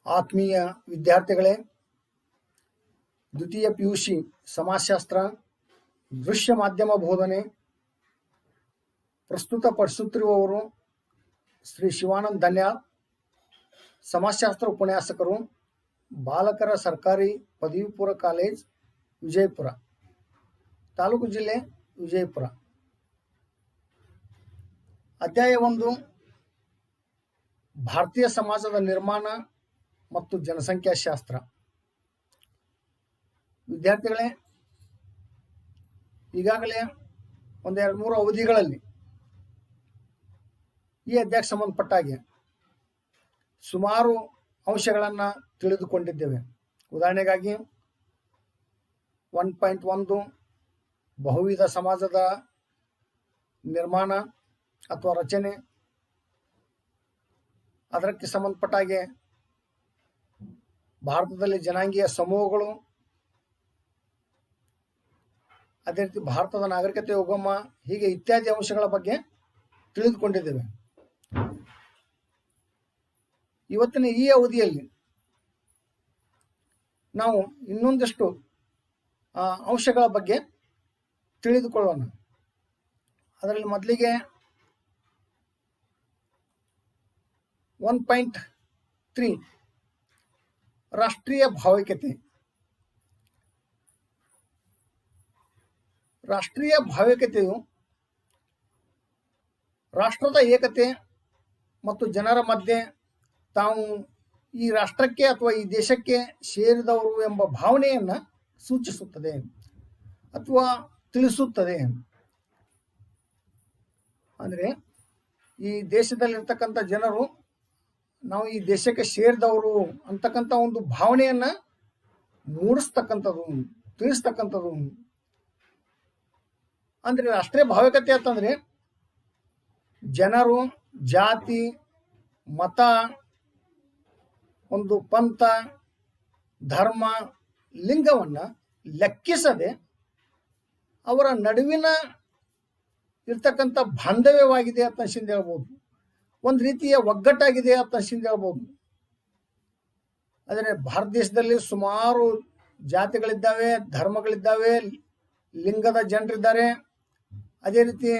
ಆತ್ಮೀಯ ವಿದ್ಯಾರ್ಥಿಗಳೇ, ದ್ವಿತೀಯ PUC ಸಮಾಜಶಾಸ್ತ್ರ ದೃಶ್ಯ ಮಾಧ್ಯಮ ಬೋಧನೆ ಪ್ರಸ್ತುತಪಡಿಸುತ್ತಿರುವವರು ಶ್ರೀ ಶಿವಾನಂದ ಧನ್ಯಾಳ್, ಸಮಾಜಶಾಸ್ತ್ರ ಉಪನ್ಯಾಸಕರು, ಬಾಲಕರ ಸರ್ಕಾರಿ ಪದವಿ ಪೂರ್ವ ಕಾಲೇಜ್, ವಿಜಯಪುರ, ತಾಲೂಕು ಜಿಲ್ಲೆ ವಿಜಯಪುರ. ಅಧ್ಯಾಯ 1 ಭಾರತೀಯ ಸಮಾಜದ ನಿರ್ಮಾಣ ಮತ್ತು ಜನಸಂಖ್ಯಾಶಾಸ್ತ್ರ. ವಿದ್ಯಾರ್ಥಿಗಳೇ, ಈಗಾಗಲೇ ಒಂದು 2-3 ಅವಧಿಗಳಲ್ಲಿ ಈ ಅಧ್ಯಾಯಕ್ಕೆ ಸಂಬಂಧಪಟ್ಟ ಹಾಗೆ ಸುಮಾರು ಅಂಶಗಳನ್ನು ತಿಳಿದುಕೊಂಡಿದ್ದೇವೆ. ಉದಾಹರಣೆಗಾಗಿ 1.1 ಬಹುವಿಧ ಸಮಾಜದ ನಿರ್ಮಾಣ ಅಥವಾ ರಚನೆ, ಅದಕ್ಕೆ ಸಂಬಂಧಪಟ್ಟ ಹಾಗೆ ಭಾರತದಲ್ಲಿ ಜನಾಂಗೀಯ ಸಮೂಹಗಳು, ಅದೇ ರೀತಿ ಭಾರತದ ನಾಗರಿಕತೆ ಉಗಮ, ಹೀಗೆ ಇತ್ಯಾದಿ ಅಂಶಗಳ ಬಗ್ಗೆ ತಿಳಿದುಕೊಂಡಿದ್ದೇವೆ. ಇವತ್ತಿನ ಈ ಅವಧಿಯಲ್ಲಿ ನಾವು ಇನ್ನೊಂದಷ್ಟು ಅಂಶಗಳ ಬಗ್ಗೆ ತಿಳಿದುಕೊಳ್ಳೋಣ. ಅದರಲ್ಲಿ ಮೊದಲಿಗೆ 1.3 ರಾಷ್ಟ್ರೀಯ ಭಾವೈಕ್ಯತೆ. ರಾಷ್ಟ್ರೀಯ ಭಾವೈಕ್ಯತೆಯು ರಾಷ್ಟ್ರದ ಏಕತೆ ಮತ್ತು ಜನರ ಮಧ್ಯೆ ತಾವು ಈ ರಾಷ್ಟ್ರಕ್ಕೆ ಅಥವಾ ಈ ದೇಶಕ್ಕೆ ಸೇರಿದವರು ಎಂಬ ಭಾವನೆಯನ್ನು ಸೂಚಿಸುತ್ತದೆ ಅಥವಾ ತಿಳಿಸುತ್ತದೆ. ಅಂದರೆ ಈ ದೇಶದಲ್ಲಿರ್ತಕ್ಕಂಥ ಜನರು ನಾವು ಈ ದೇಶಕ್ಕೆ ಸೇರಿದವರು ಅಂತಕ್ಕಂಥ ಒಂದು ಭಾವನೆಯನ್ನು ಮೂಡಿಸ್ತಕ್ಕಂಥದ್ದು, ತಿಳಿಸ್ತಕ್ಕಂಥದ್ದು. ಅಂದರೆ ರಾಷ್ಟ್ರೀಯ ಭಾವೈಕ್ಯತೆ ಅಂತಂದರೆ ಜನರು ಜಾತಿ, ಮತ, ಒಂದು ಪಂಥ, ಧರ್ಮ, ಲಿಂಗವನ್ನು ಲೆಕ್ಕಿಸದೆ ಅವರ ನಡುವಿನ ಇರ್ತಕ್ಕಂಥ ಬಾಂಧವ್ಯವಾಗಿದೆ ಅಂತ ಅನ್ಸಿಂದ ಹೇಳ್ಬೋದು. ಒಂದು ರೀತಿಯ ಒಗ್ಗಟ್ಟಾಗಿದೆ ಅಂತ ಅನ್ಸಿಂದ ಹೇಳ್ಬೋದು. ಆದರೆ ಭಾರತ ದೇಶದಲ್ಲಿ ಸುಮಾರು ಜಾತಿಗಳಿದ್ದಾವೆ, ಧರ್ಮಗಳಿದ್ದಾವೆ, ಲಿಂಗದ ಜನರಿದ್ದಾರೆ, ಅದೇ ರೀತಿ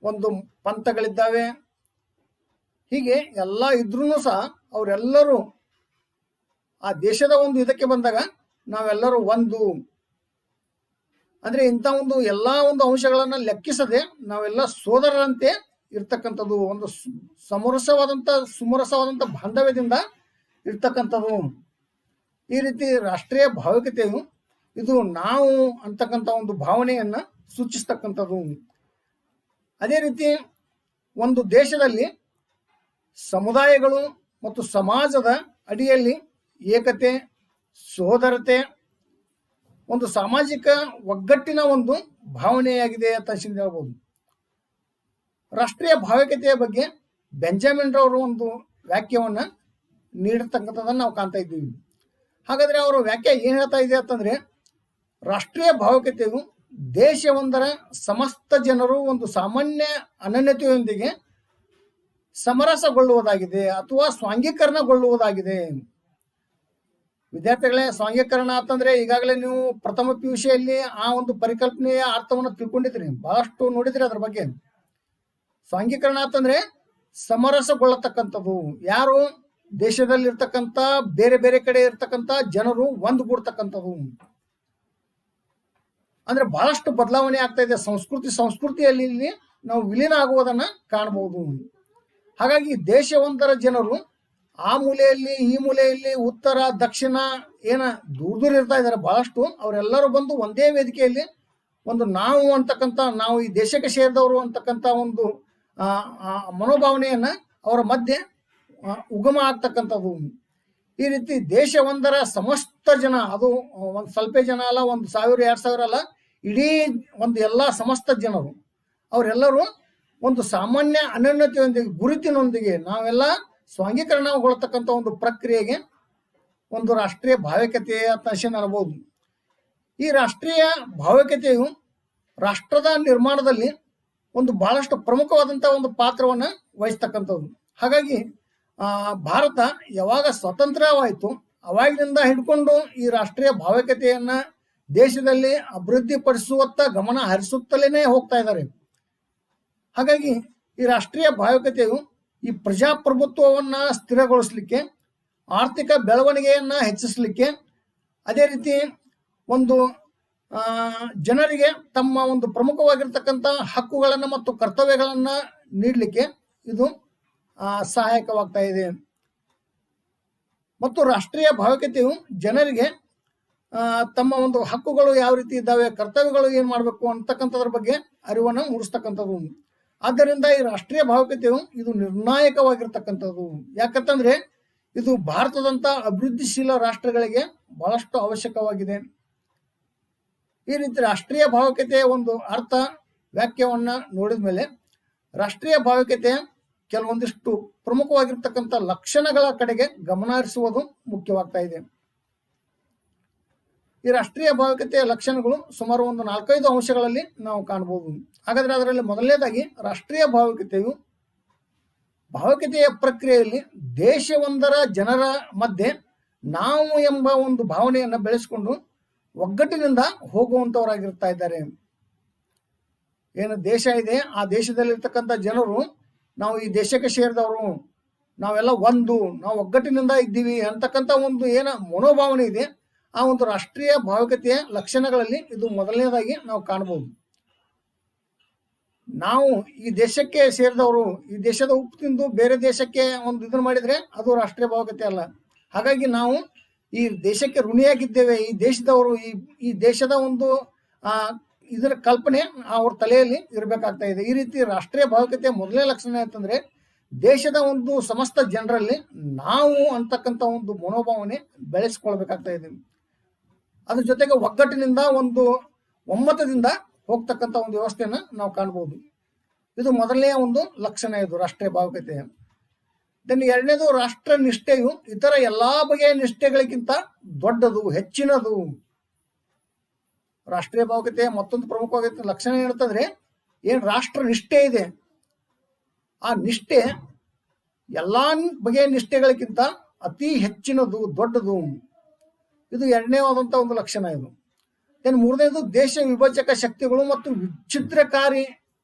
ಒಂದು ಪಂಥಗಳಿದ್ದಾವೆ. ಹೀಗೆ ಎಲ್ಲ ಇದ್ರೂ ಸಹ ಅವರೆಲ್ಲರೂ ಆ ದೇಶದ ಒಂದು ಇದಕ್ಕೆ ಬಂದಾಗ ನಾವೆಲ್ಲರೂ ಒಂದು, ಅಂದರೆ ಇಂಥ ಒಂದು ಎಲ್ಲ ಒಂದು ಅಂಶಗಳನ್ನು ಲೆಕ್ಕಿಸದೆ ನಾವೆಲ್ಲ ಸೋದರರಂತೆ ಇರ್ತಕ್ಕಂಥದ್ದು, ಒಂದು ಸುಮರಸವಾದಂಥ ಬಾಂಧವ್ಯದಿಂದ ಇರ್ತಕ್ಕಂಥದ್ದು. ಈ ರೀತಿ ರಾಷ್ಟ್ರೀಯ ಭಾವೈಕ್ಯತೆಯು ಇದು ನಾವು ಅಂತಕ್ಕಂಥ ಒಂದು ಭಾವನೆಯನ್ನು ಸೂಚಿಸ್ತಕ್ಕಂಥದ್ದು. ಅದೇ ರೀತಿ ಒಂದು ದೇಶದಲ್ಲಿ ಸಮುದಾಯಗಳು ಮತ್ತು ಸಮಾಜದ ಅಡಿಯಲ್ಲಿ ಏಕತೆ, ಸೋದರತೆ, ಒಂದು ಸಾಮಾಜಿಕ ಒಗ್ಗಟ್ಟಿನ ಒಂದು ಭಾವನೆಯಾಗಿದೆ ಅಂತ ಹೇಳ್ಬೋದು. ರಾಷ್ಟ್ರೀಯ ಭಾವೈಕ್ಯತೆಯ ಬಗ್ಗೆ ಬೆಂಜಮಿನ್ ರವರು ಒಂದು ವ್ಯಾಖ್ಯವನ್ನು ನೀಡಿರ್ತಕ್ಕಂಥದ್ದನ್ನು ನಾವು ಕಾಣ್ತಾ ಇದ್ದೀವಿ. ಹಾಗಾದರೆ ಅವರ ವ್ಯಾಖ್ಯೆ ಏನು ಹೇಳ್ತಾ ಇದೆ ಅಂತಂದರೆ, ರಾಷ್ಟ್ರೀಯ ಭಾವೈಕ್ಯತೆಯು ದೇಶವೊಂದರ ಸಮಸ್ತ ಜನರು ಒಂದು ಸಾಮಾನ್ಯ ಅನನ್ಯತೆಯೊಂದಿಗೆ ಸಮರಸಗೊಳ್ಳುವುದಾಗಿದೆ ಅಥವಾ ಸ್ವಾಂಗೀಕರಣಗೊಳ್ಳುವುದಾಗಿದೆ. ವಿದ್ಯಾರ್ಥಿಗಳೇ, ಸ್ವಾಂಗೀಕರಣ ಅಂತಂದ್ರೆ ಈಗಾಗಲೇ ನೀವು ಪ್ರಥಮ PUCಯಲ್ಲಿ ಆ ಒಂದು ಪರಿಕಲ್ಪನೆಯ ಅರ್ಥವನ್ನು ತಿಳ್ಕೊಂಡಿದ್ರಿ, ಬಹಳಷ್ಟು ನೋಡಿದ್ರಿ ಅದ್ರ ಬಗ್ಗೆ. ಸ್ವಾಂಗೀಕರಣ ಅಂತಂದ್ರೆ ಸಮರಸಗೊಳ್ಳತಕ್ಕಂಥದ್ದು. ಯಾರು ದೇಶದಲ್ಲಿರ್ತಕ್ಕಂಥ ಬೇರೆ ಬೇರೆ ಕಡೆ ಇರ್ತಕ್ಕಂಥ ಜನರು ಒಂದುಗೂಡ್ತಕ್ಕಂಥದ್ದು. ಅಂದ್ರೆ ಬಹಳಷ್ಟು ಬದಲಾವಣೆ ಆಗ್ತಾ ಇದೆ. ಸಂಸ್ಕೃತಿಯಲ್ಲಿ ನಾವು ವಿಲೀನ ಆಗುವುದನ್ನ ಕಾಣಬಹುದು. ಹಾಗಾಗಿ ದೇಶವೊಂದರ ಜನರು ಆ ಮೂಲೆಯಲ್ಲಿ ಈ ಮೂಲೆಯಲ್ಲಿ ಉತ್ತರ ದಕ್ಷಿಣ ಏನ ದೂರ ಇರ್ತಾ ಇದ್ದಾರೆ ಬಹಳಷ್ಟು, ಅವರೆಲ್ಲರೂ ಬಂದು ಒಂದೇ ವೇದಿಕೆಯಲ್ಲಿ ಒಂದು ನಾವು ಅಂತಕ್ಕಂಥ, ನಾವು ಈ ದೇಶಕ್ಕೆ ಸೇರಿದವರು ಅಂತಕ್ಕಂಥ ಒಂದು ಮನೋಭಾವನೆಯನ್ನ ಅವರ ಮಧ್ಯೆ ಉಗಮ ಆಗ್ತಕ್ಕಂಥದ್ದು. ಈ ರೀತಿ ದೇಶವೊಂದರ ಸಮಸ್ತ ಜನ, ಅದು ಒಂದು ಸ್ವಲ್ಪ ಜನ ಅಲ್ಲ, 1000-2000 ಅಲ್ಲ, ಇಡೀ ಒಂದು ಎಲ್ಲ ಸಮಸ್ತ ಜನರು ಅವರೆಲ್ಲರೂ ಒಂದು ಸಾಮಾನ್ಯ ಅನನ್ಯತೆಯೊಂದಿಗೆ, ಗುರುತಿನೊಂದಿಗೆ ನಾವೆಲ್ಲ ಸ್ವಾಂಗೀಕರಣಗೊಳ್ಳತಕ್ಕಂಥ ಒಂದು ಪ್ರಕ್ರಿಯೆಗೆ ಒಂದು ರಾಷ್ಟ್ರೀಯ ಭಾವೈಕ್ಯತೆ ಅಂತ ಅನ್ಬೋದು. ಈ ರಾಷ್ಟ್ರೀಯ ಭಾವೈಕ್ಯತೆಯು ರಾಷ್ಟ್ರದ ನಿರ್ಮಾಣದಲ್ಲಿ ಒಂದು ಬಹಳಷ್ಟು ಪ್ರಮುಖವಾದಂಥ ಒಂದು ಪಾತ್ರವನ್ನು ವಹಿಸ್ತಕ್ಕಂಥದ್ದು. ಹಾಗಾಗಿ ಭಾರತ ಯಾವಾಗ ಸ್ವತಂತ್ರವಾಯಿತು ಅವಾಗಿನಿಂದ ಹಿಡ್ಕೊಂಡು ಈ ರಾಷ್ಟ್ರೀಯ ಭಾವೈಕ್ಯತೆಯನ್ನ ದೇಶದಲ್ಲಿ ಅಭಿವೃದ್ಧಿಪಡಿಸುವತ್ತ ಗಮನ ಹರಿಸುತ್ತಲೇ ಹೋಗ್ತಾ ಇದ್ದಾರೆ. ಹಾಗಾಗಿ ಈ ರಾಷ್ಟ್ರೀಯ ಭಾವೈಕ್ಯತೆಯು ಈ ಪ್ರಜಾಪ್ರಭುತ್ವವನ್ನ ಸ್ಥಿರಗೊಳಿಸಲಿಕ್ಕೆ, ಆರ್ಥಿಕ ಬೆಳವಣಿಗೆಯನ್ನ ಹೆಚ್ಚಿಸಲಿಕ್ಕೆ, ಅದೇ ರೀತಿ ಒಂದು ಜನರಿಗೆ ತಮ್ಮ ಒಂದು ಪ್ರಮುಖವಾಗಿರ್ತಕ್ಕಂಥ ಹಕ್ಕುಗಳನ್ನು ಮತ್ತು ಕರ್ತವ್ಯಗಳನ್ನು ನೀಡಲಿಕ್ಕೆ ಇದು ಸಹಾಯಕವಾಗ್ತಾ ಇದೆ. ಮತ್ತು ರಾಷ್ಟ್ರೀಯ ಭಾವೈಕ್ಯತೆಯು ಜನರಿಗೆ ತಮ್ಮ ಒಂದು ಹಕ್ಕುಗಳು ಯಾವ ರೀತಿ ಇದ್ದಾವೆ, ಕರ್ತವ್ಯಗಳು ಏನು ಮಾಡಬೇಕು ಅಂತಕ್ಕಂಥದ್ರ ಬಗ್ಗೆ ಅರಿವನ್ನು ಮೂಡಿಸ್ತಕ್ಕಂಥದ್ದು. ಆದ್ದರಿಂದ ಈ ರಾಷ್ಟ್ರೀಯ ಭಾವೈಕ್ಯತೆಯು ಇದು ನಿರ್ಣಾಯಕವಾಗಿರ್ತಕ್ಕಂಥದ್ದು. ಯಾಕಂತಂದ್ರೆ ಇದು ಭಾರತದಂತ ಅಭಿವೃದ್ಧಿಶೀಲ ರಾಷ್ಟ್ರಗಳಿಗೆ ಬಹಳಷ್ಟು ಅವಶ್ಯಕವಾಗಿದೆ. ಈ ರೀತಿ ರಾಷ್ಟ್ರೀಯ ಭಾವೈಕ್ಯತೆಯ ಒಂದು ಅರ್ಥ ವ್ಯಾಖ್ಯವನ್ನ ನೋಡಿದ ಮೇಲೆ ರಾಷ್ಟ್ರೀಯ ಭಾವೈಕ್ಯತೆಯ ಕೆಲವೊಂದಿಷ್ಟು ಪ್ರಮುಖವಾಗಿರ್ತಕ್ಕಂಥ ಲಕ್ಷಣಗಳ ಕಡೆಗೆ ಗಮನ ಹರಿಸುವುದು ಮುಖ್ಯವಾಗ್ತಾ ಇದೆ. ಈ ರಾಷ್ಟ್ರೀಯ ಭಾವೈಕ್ಯತೆಯ ಲಕ್ಷಣಗಳು ಸುಮಾರು ಒಂದು 4-5 ಅಂಶಗಳಲ್ಲಿ ನಾವು ಕಾಣಬಹುದು. ಹಾಗಾದ್ರೆ ಅದರಲ್ಲಿ ಮೊದಲನೇದಾಗಿ ರಾಷ್ಟ್ರೀಯ ಭಾವೈಕ್ಯತೆಯ ಪ್ರಕ್ರಿಯೆಯಲ್ಲಿ ದೇಶವೊಂದರ ಜನರ ಮಧ್ಯೆ ನಾವು ಎಂಬ ಒಂದು ಭಾವನೆಯನ್ನ ಬೆಳೆಸಿಕೊಂಡು ಒಗ್ಗಟ್ಟಿನಿಂದ ಹೋಗುವಂತವರಾಗಿರ್ತಾ ಇದ್ದಾರೆ. ಏನು ದೇಶ ಇದೆ, ಆ ದೇಶದಲ್ಲಿರ್ತಕ್ಕಂಥ ಜನರು ನಾವು ಈ ದೇಶಕ್ಕೆ ಸೇರಿದವರು, ನಾವೆಲ್ಲ ನಾವು ಒಗ್ಗಟ್ಟಿನಿಂದ ಇದ್ದೀವಿ ಅಂತಕ್ಕಂಥ ಒಂದು ಮನೋಭಾವನೆ ಇದೆ. ಆ ಒಂದು ರಾಷ್ಟ್ರೀಯ ಭಾವೈಕ್ಯತೆಯ ಲಕ್ಷಣಗಳಲ್ಲಿ ಇದು ಮೊದಲನೇದಾಗಿ ನಾವು ಕಾಣಬಹುದು. ನಾವು ಈ ದೇಶಕ್ಕೆ ಸೇರಿದವರು, ಈ ದೇಶದ ಉಪ್ಪು ತಿಂದು ಬೇರೆ ದೇಶಕ್ಕೆ ಒಂದು ಇದನ್ನು ಮಾಡಿದ್ರೆ ಅದು ರಾಷ್ಟ್ರೀಯ ಭಾವೈಕ್ಯತೆ ಅಲ್ಲ. ಹಾಗಾಗಿ ನಾವು ಈ ದೇಶಕ್ಕೆ ಋಣಿಯಾಗಿದ್ದೇವೆ, ಈ ದೇಶದವರು, ಈ ದೇಶದ ಒಂದು ಇದರ ಕಲ್ಪನೆ ಅವ್ರ ತಲೆಯಲ್ಲಿ ಇರಬೇಕಾಗ್ತಾ ಇದೆ. ಈ ರೀತಿ ರಾಷ್ಟ್ರೀಯ ಭಾವೈಕ್ಯತೆಯ ಮೊದಲನೇ ಲಕ್ಷಣ ಅಂತಂದ್ರೆ ದೇಶದ ಒಂದು ಸಮಸ್ತ ಜನರಲ್ಲಿ ನಾವು ಅಂತಕ್ಕಂಥ ಒಂದು ಮನೋಭಾವನೆ ಬೆಳೆಸ್ಕೊಳ್ಬೇಕಾಗ್ತಾ ಇದೆ. ಅದ್ರ ಜೊತೆಗೆ ಒಗ್ಗಟ್ಟಿನಿಂದ ಒಂದು ಒಮ್ಮತದಿಂದ ಹೋಗ್ತಕ್ಕಂಥ ಒಂದು ವ್ಯವಸ್ಥೆಯನ್ನ ನಾವು ಕಾಣಬಹುದು. ಇದು ಮೊದಲನೆಯ ಒಂದು ಲಕ್ಷಣ, ಇದು ರಾಷ್ಟ್ರೀಯ ಭಾವೈಕ್ಯತೆಯ. ಎರಡನೇದು, ರಾಷ್ಟ್ರ ನಿಷ್ಠೆಯು ಇತರ ಎಲ್ಲಾ ಬಗೆಯ ನಿಷ್ಠೆಗಳಿಗಿಂತ ದೊಡ್ಡದು, ಹೆಚ್ಚಿನದು. ರಾಷ್ಟ್ರೀಯ ಭಾವೈಕ್ಯತೆಯ ಮತ್ತೊಂದು ಪ್ರಮುಖವಾಗಿದ್ದ ಲಕ್ಷಣ ಏನಂತಂದ್ರೆ ರಾಷ್ಟ್ರ ನಿಷ್ಠೆ ಇದೆ, ಆ ನಿಷ್ಠೆ ಎಲ್ಲಾ ಬಗೆಯ ನಿಷ್ಠೆಗಳಿಗಿಂತ ಅತಿ ಹೆಚ್ಚಿನದು, ದೊಡ್ಡದು. ಇದು ಎರಡನೇವಾದಂತ ಒಂದು ಲಕ್ಷಣ. ಇದು ಮೂರನೇದು, ದೇಶ ವಿಭಜಕ ಶಕ್ತಿಗಳು ಮತ್ತು ವಿಚ್ಛಿದ್ರಕಾರಿ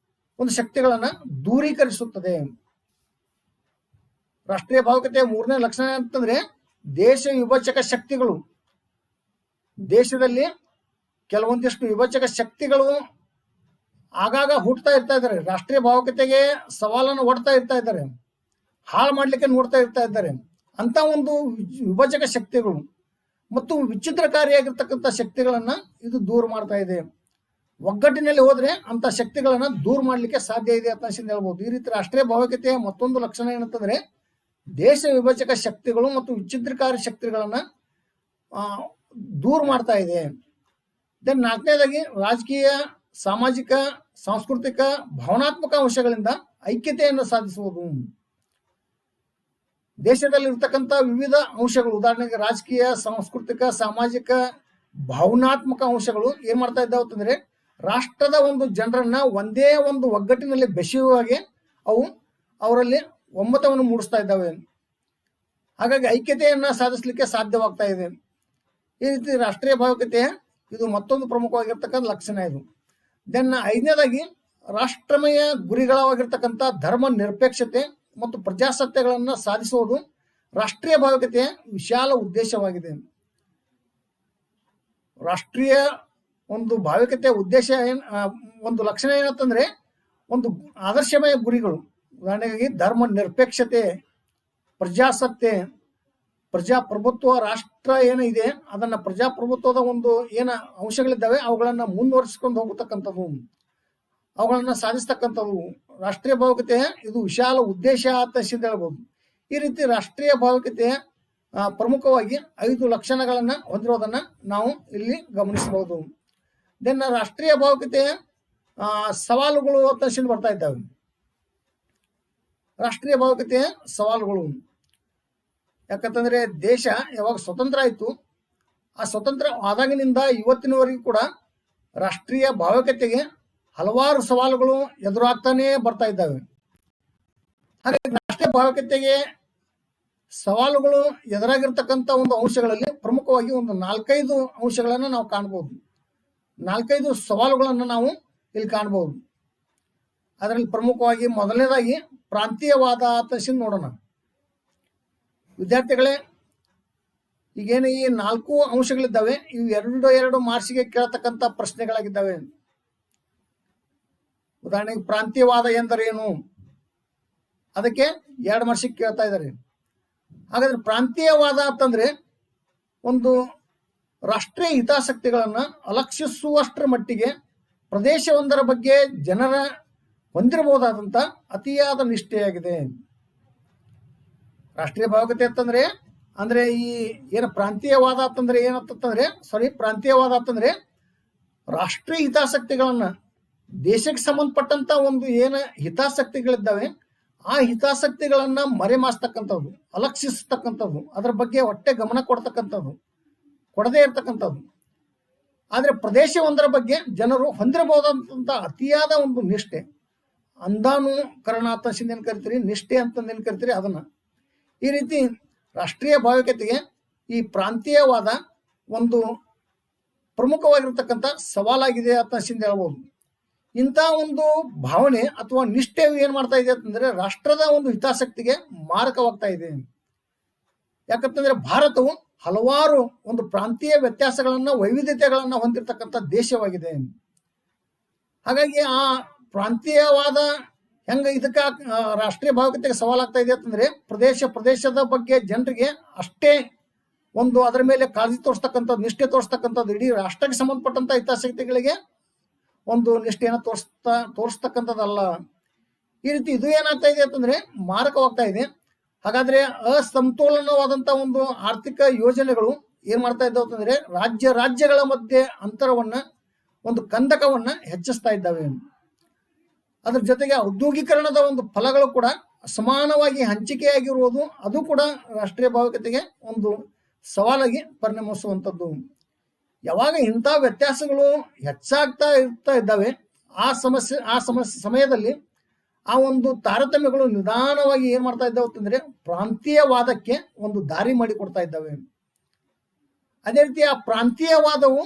ಒಂದು ಶಕ್ತಿಗಳನ್ನ ದೂರೀಕರಿಸುತ್ತದೆ. ರಾಷ್ಟ್ರೀಯ ಭಾವೈಕ್ಯತೆಯ ಮೂರನೇ ಲಕ್ಷಣ ಅಂತಂದ್ರೆ ದೇಶ ವಿಭಜಕ ಶಕ್ತಿಗಳು. ದೇಶದಲ್ಲಿ ಕೆಲವೊಂದಿಷ್ಟು ವಿಭಜಕ ಶಕ್ತಿಗಳು ಆಗಾಗ ಹುಟ್ಟುತ್ತಾ ಇರ್ತಾ ಇದ್ದಾರೆ, ರಾಷ್ಟ್ರೀಯ ಭಾವೈಕ್ಯತೆಗೆ ಸವಾಲನ್ನು ಒಡ್ತಾ ಇರ್ತಾ ಇದ್ದಾರೆ, ಹಾಳು ಮಾಡ್ಲಿಕ್ಕೆ ನೋಡ್ತಾ ಇರ್ತಾ ಇದ್ದಾರೆ. ಅಂತ ಒಂದು ವಿಭಜಕ ಶಕ್ತಿಗಳು ಮತ್ತು ವಿಚಿತ್ರಕಾರಿಯಾಗಿರ್ತಕ್ಕಂಥ ಶಕ್ತಿಗಳನ್ನ ಇದು ದೂರ ಮಾಡ್ತಾ ಇದೆ. ಒಗ್ಗಟ್ಟಿನಲ್ಲಿ ಹೋದ್ರೆ ಅಂತ ಶಕ್ತಿಗಳನ್ನ ದೂರ ಮಾಡ್ಲಿಕ್ಕೆ ಸಾಧ್ಯ ಇದೆ ಅಂತ ಹೇಳ್ಬೋದು. ಈ ರೀತಿ ರಾಷ್ಟ್ರೀಯ ಭಾವೈಕ್ಯತೆಯ ಮತ್ತೊಂದು ಲಕ್ಷಣ ಏನಂತಂದ್ರೆ ದೇಶ ವಿಭಜಕ ಶಕ್ತಿಗಳು ಮತ್ತು ವಿಚ್ಛಿದ್ರಕಾರಿ ಶಕ್ತಿಗಳನ್ನ ದೂರ ಮಾಡ್ತಾ ಇದೆ. ನಾಲ್ಕನೇದಾಗಿ, ರಾಜಕೀಯ, ಸಾಮಾಜಿಕ, ಸಾಂಸ್ಕೃತಿಕ, ಭಾವನಾತ್ಮಕ ಅಂಶಗಳಿಂದ ಐಕ್ಯತೆಯನ್ನು ಸಾಧಿಸುವುದು. ದೇಶದಲ್ಲಿರ್ತಕ್ಕಂಥ ವಿವಿಧ ಅಂಶಗಳು, ಉದಾಹರಣೆಗೆ ರಾಜಕೀಯ, ಸಾಂಸ್ಕೃತಿಕ, ಸಾಮಾಜಿಕ, ಭಾವನಾತ್ಮಕ ಅಂಶಗಳು ಏನ್ ಮಾಡ್ತಾ ಇದ್ದಾವೆ ಅಂತಂದ್ರೆ ರಾಷ್ಟ್ರದ ಒಂದು ಜನರನ್ನ ಒಂದೇ ಒಂದು ಒಗ್ಗಟ್ಟಿನಲ್ಲಿ ಬೆಸೆಯುವ ಹಾಗೆ ಅವು ಅವರಲ್ಲಿ ಒಮ್ಮತವನ್ನು ಮೂಡಿಸ್ತಾ ಇದ್ದಾವೆ. ಹಾಗಾಗಿ ಐಕ್ಯತೆಯನ್ನ ಸಾಧಿಸಲಿಕ್ಕೆ ಸಾಧ್ಯವಾಗ್ತಾ ಇದೆ. ಈ ರೀತಿ ರಾಷ್ಟ್ರೀಯ ಭಾವೈಕ್ಯತೆಯ ಇದು ಮತ್ತೊಂದು ಪ್ರಮುಖವಾಗಿರ್ತಕ್ಕಂಥ ಲಕ್ಷಣ. ಇದು ಐದನೇದಾಗಿ, ರಾಷ್ಟ್ರಮಯ ಗುರಿಗಳಾಗಿರ್ತಕ್ಕಂಥ ಧರ್ಮ ನಿರಪೇಕ್ಷತೆ ಮತ್ತು ಪ್ರಜಾಸತ್ತೆಗಳನ್ನ ಸಾಧಿಸುವುದು ರಾಷ್ಟ್ರೀಯ ಭಾವೈಕ್ಯತೆಯ ವಿಶಾಲ ಉದ್ದೇಶವಾಗಿದೆ. ರಾಷ್ಟ್ರೀಯ ಒಂದು ಭಾವೈಕ್ಯತೆಯ ಉದ್ದೇಶ ಒಂದು ಲಕ್ಷಣ ಏನಂತಂದ್ರೆ ಒಂದು ಆದರ್ಶಮಯ ಗುರಿಗಳು. ಉದಾಹರಣೆಗಾಗಿ ಧರ್ಮ ನಿರಪೇಕ್ಷತೆ, ಪ್ರಜಾಸತ್ತೆ, ಪ್ರಜಾಪ್ರಭುತ್ವ. ರಾಷ್ಟ್ರ ಏನಿದೆ ಅದನ್ನ ಪ್ರಜಾಪ್ರಭುತ್ವದ ಒಂದು ಅಂಶಗಳಿದ್ದಾವೆ ಅವುಗಳನ್ನ ಮುಂದುವರಿಸಿಕೊಂಡು ಹೋಗತಕ್ಕಂಥದ್ದು, ಅವುಗಳನ್ನ ಸಾಧಿಸ್ತಕ್ಕಂಥದ್ದು ರಾಷ್ಟ್ರೀಯ ಭಾವೈಕ್ಯತೆಯ ಇದು ವಿಶಾಲ ಉದ್ದೇಶ ಅಂತ ಹೇಳ್ಬೋದು. ಈ ರೀತಿ ರಾಷ್ಟ್ರೀಯ ಭಾವೈಕ್ಯತೆಯ ಪ್ರಮುಖವಾಗಿ 5 ಲಕ್ಷಣಗಳನ್ನ ಹೊಂದಿರೋದನ್ನ ನಾವು ಇಲ್ಲಿ ಗಮನಿಸಬಹುದು. ರಾಷ್ಟ್ರೀಯ ಭಾವೈಕ್ಯತೆಯ ಸವಾಲುಗಳು ಅಂತ ಬರ್ತಾ ಇದ್ದಾವೆ. ರಾಷ್ಟ್ರೀಯ ಭಾವೈಕ್ಯತೆಯ ಸವಾಲುಗಳು ಯಾಕಂತಂದ್ರೆ ದೇಶ ಯಾವಾಗ ಸ್ವತಂತ್ರ ಆಯ್ತು, ಆ ಸ್ವತಂತ್ರ ಆದಾಗಿನಿಂದ ಇವತ್ತಿನವರೆಗೂ ಕೂಡ ರಾಷ್ಟ್ರೀಯ ಭಾವೈಕ್ಯತೆಗೆ ಹಲವಾರು ಸವಾಲುಗಳು ಎದುರಾಗ್ತಾನೆ ಬರ್ತಾ ಇದ್ದಾವೆ. ಹಾಗಾಗಿ ರಾಷ್ಟ್ರೀಯ ಭಾವೈಕ್ಯತೆಗೆ ಸವಾಲುಗಳು ಎದುರಾಗಿರ್ತಕ್ಕಂಥ ಒಂದು ಅಂಶಗಳಲ್ಲಿ ಪ್ರಮುಖವಾಗಿ ಒಂದು 4-5 ಅಂಶಗಳನ್ನು ನಾವು ಕಾಣಬಹುದು. 4-5 ಸವಾಲುಗಳನ್ನು ನಾವು ಇಲ್ಲಿ ಕಾಣಬಹುದು. ಅದರಲ್ಲಿ ಪ್ರಮುಖವಾಗಿ ಮೊದಲನೇದಾಗಿ ಪ್ರಾಂತೀಯವಾದ ತರಿಸಿ ನೋಡೋಣ. ವಿದ್ಯಾರ್ಥಿಗಳೇ, ಈಗೇನು ಈ 4 ಅಂಶಗಳಿದ್ದಾವೆ, ಇವು 2 ಮಾರ್ಕ್ಸಿಗೆ ಕೇಳತಕ್ಕಂಥ ಪ್ರಶ್ನೆಗಳಾಗಿದ್ದಾವೆ. ಉದಾಹರಣೆಗೆ ಪ್ರಾಂತೀಯವಾದ ಎಂದರೇನು, ಅದಕ್ಕೆ 2 ಮಾರ್ಕ್ಸಿಗೆ ಕೇಳ್ತಾ ಇದ್ದಾರೆ. ಹಾಗಾದ್ರೆ ಪ್ರಾಂತೀಯವಾದ ಅಂತಂದ್ರೆ ಒಂದು ರಾಷ್ಟ್ರೀಯ ಹಿತಾಸಕ್ತಿಗಳನ್ನು ಅಲಕ್ಷಿಸುವಷ್ಟರ ಮಟ್ಟಿಗೆ ಪ್ರದೇಶವೊಂದರ ಬಗ್ಗೆ ಜನರ ಹೊಂದಿರಬಹುದಾದಂಥ ಅತಿಯಾದ ನಿಷ್ಠೆಯಾಗಿದೆ. ರಾಷ್ಟ್ರೀಯ ಭಾವುಕತೆ ಅಂತಂದ್ರೆ ಅಂದ್ರೆ ಈ ಏನು ಪ್ರಾಂತೀಯವಾದ ಅಂತಂದ್ರೆ ಏನಂತಂದ್ರೆ ಪ್ರಾಂತೀಯವಾದ ಅಂತಂದ್ರೆ ರಾಷ್ಟ್ರೀಯ ಹಿತಾಸಕ್ತಿಗಳನ್ನ, ದೇಶಕ್ಕೆ ಸಂಬಂಧಪಟ್ಟಂತ ಒಂದು ಏನು ಹಿತಾಸಕ್ತಿಗಳಿದ್ದಾವೆ ಆ ಹಿತಾಸಕ್ತಿಗಳನ್ನ ಮರೆಮಾಸ್ತಕ್ಕಂಥದ್ದು, ಅಲಕ್ಷಿಸ್ತಕ್ಕಂಥದ್ದು, ಅದರ ಬಗ್ಗೆ ಹೊಟ್ಟೆ ಗಮನ ಕೊಡದೇ ಇರ್ತಕ್ಕಂಥದ್ದು. ಆದ್ರೆ ಪ್ರದೇಶವೊಂದರ ಬಗ್ಗೆ ಜನರು ಹೊಂದಿರಬಹುದಂತ ಅತಿಯಾದ ಒಂದು ನಿಷ್ಠೆ, ಅಂಧಾನುಕರಣ ಅಂತ ಏನ್ ಕರಿತೀರಿ, ನಿಷ್ಠೆ ಅಂತಂದು ಏನ್ ಕರಿತೀರಿ ಅದನ್ನ. ಈ ರೀತಿ ರಾಷ್ಟ್ರೀಯ ಭಾವಿಕತೆಗೆ ಈ ಪ್ರಾಂತೀಯವಾದ ಒಂದು ಪ್ರಮುಖವಾಗಿರ್ತಕ್ಕಂಥ ಸವಾಲಾಗಿದೆ ಅಂತ ಹೇಳ್ಬೋದು. ಇಂಥ ಒಂದು ಭಾವನೆ ಅಥವಾ ನಿಷ್ಠೆ ಏನ್ ಮಾಡ್ತಾ ಇದೆ ಅಂತಂದ್ರೆ ರಾಷ್ಟ್ರದ ಒಂದು ಹಿತಾಸಕ್ತಿಗೆ ಮಾರಕವಾಗ್ತಾ ಇದೆ. ಯಾಕಂತಂದ್ರೆ ಭಾರತವು ಹಲವಾರು ಒಂದು ಪ್ರಾಂತೀಯ ವ್ಯತ್ಯಾಸಗಳನ್ನ, ವೈವಿಧ್ಯತೆಗಳನ್ನ ಹೊಂದಿರತಕ್ಕಂಥ ದೇಶವಾಗಿದೆ. ಹಾಗಾಗಿ ಆ ಪ್ರಾಂತೀಯವಾದ ಹೆಂಗ ಇದಕ್ಕೆ ರಾಷ್ಟ್ರೀಯ ಭಾವಿಕತೆಗೆ ಸವಾಲಾಗ್ತಾ ಇದೆ ಅಂತಂದ್ರೆ ಪ್ರದೇಶದ ಬಗ್ಗೆ ಜನರಿಗೆ ಅಷ್ಟೇ ಒಂದು ಅದರ ಮೇಲೆ ಕಾಳಜಿ ತೋರಿಸ್ತಕ್ಕಂಥದ್ದು, ನಿಷ್ಠೆ ತೋರಿಸ್ತಕ್ಕಂಥದ್ದು, ಇಡೀ ರಾಷ್ಟ್ರಕ್ಕೆ ಸಂಬಂಧಪಟ್ಟಂತ ಹಿತಾಸಕ್ತಿಗಳಿಗೆ ಒಂದು ನಿಷ್ಠೆಯನ್ನು ತೋರಿಸ್ತಕ್ಕಂಥದ್ದಲ್ಲ. ಈ ರೀತಿ ಇದು ಏನಾಗ್ತಾ ಇದೆ ಅಂತಂದ್ರೆ ಮಾರಕವಾಗ್ತಾ ಇದೆ. ಹಾಗಾದ್ರೆ ಅಸಮತೋಲನವಾದಂತ ಒಂದು ಆರ್ಥಿಕ ಯೋಜನೆಗಳು ಏನ್ ಮಾಡ್ತಾ ಇದ್ದಾವೆ ಅಂತಂದ್ರೆ ರಾಜ್ಯಗಳ ಮಧ್ಯೆ ಅಂತರವನ್ನ, ಒಂದು ಕಂದಕವನ್ನ ಹೆಚ್ಚಿಸ್ತಾ ಇದ್ದಾವೆ. ಅದ್ರ ಜೊತೆಗೆ ಔದ್ಯೋಗೀಕರಣದ ಒಂದು ಫಲಗಳು ಕೂಡ ಸಮಾನವಾಗಿ ಹಂಚಿಕೆಯಾಗಿರುವುದು, ಅದು ಕೂಡ ರಾಷ್ಟ್ರೀಯ ಭಾವಿಕತೆಗೆ ಒಂದು ಸವಾಲಾಗಿ ಪರಿಣಮಿಸುವಂಥದ್ದು. ಯಾವಾಗ ಇಂಥ ವ್ಯತ್ಯಾಸಗಳು ಹೆಚ್ಚಾಗ್ತಾ ಇದ್ದಾವೆ ಆ ಸಮಯದಲ್ಲಿ ಆ ಒಂದು ತಾರತಮ್ಯಗಳು ನಿಧಾನವಾಗಿ ಏನ್ ಮಾಡ್ತಾ ಇದ್ದಾವೆ ಅಂತಂದ್ರೆ ಪ್ರಾಂತೀಯವಾದಕ್ಕೆ ಒಂದು ದಾರಿ ಮಾಡಿಕೊಡ್ತಾ ಇದ್ದಾವೆ. ಅದೇ ರೀತಿ ಆ ಪ್ರಾಂತೀಯವಾದವು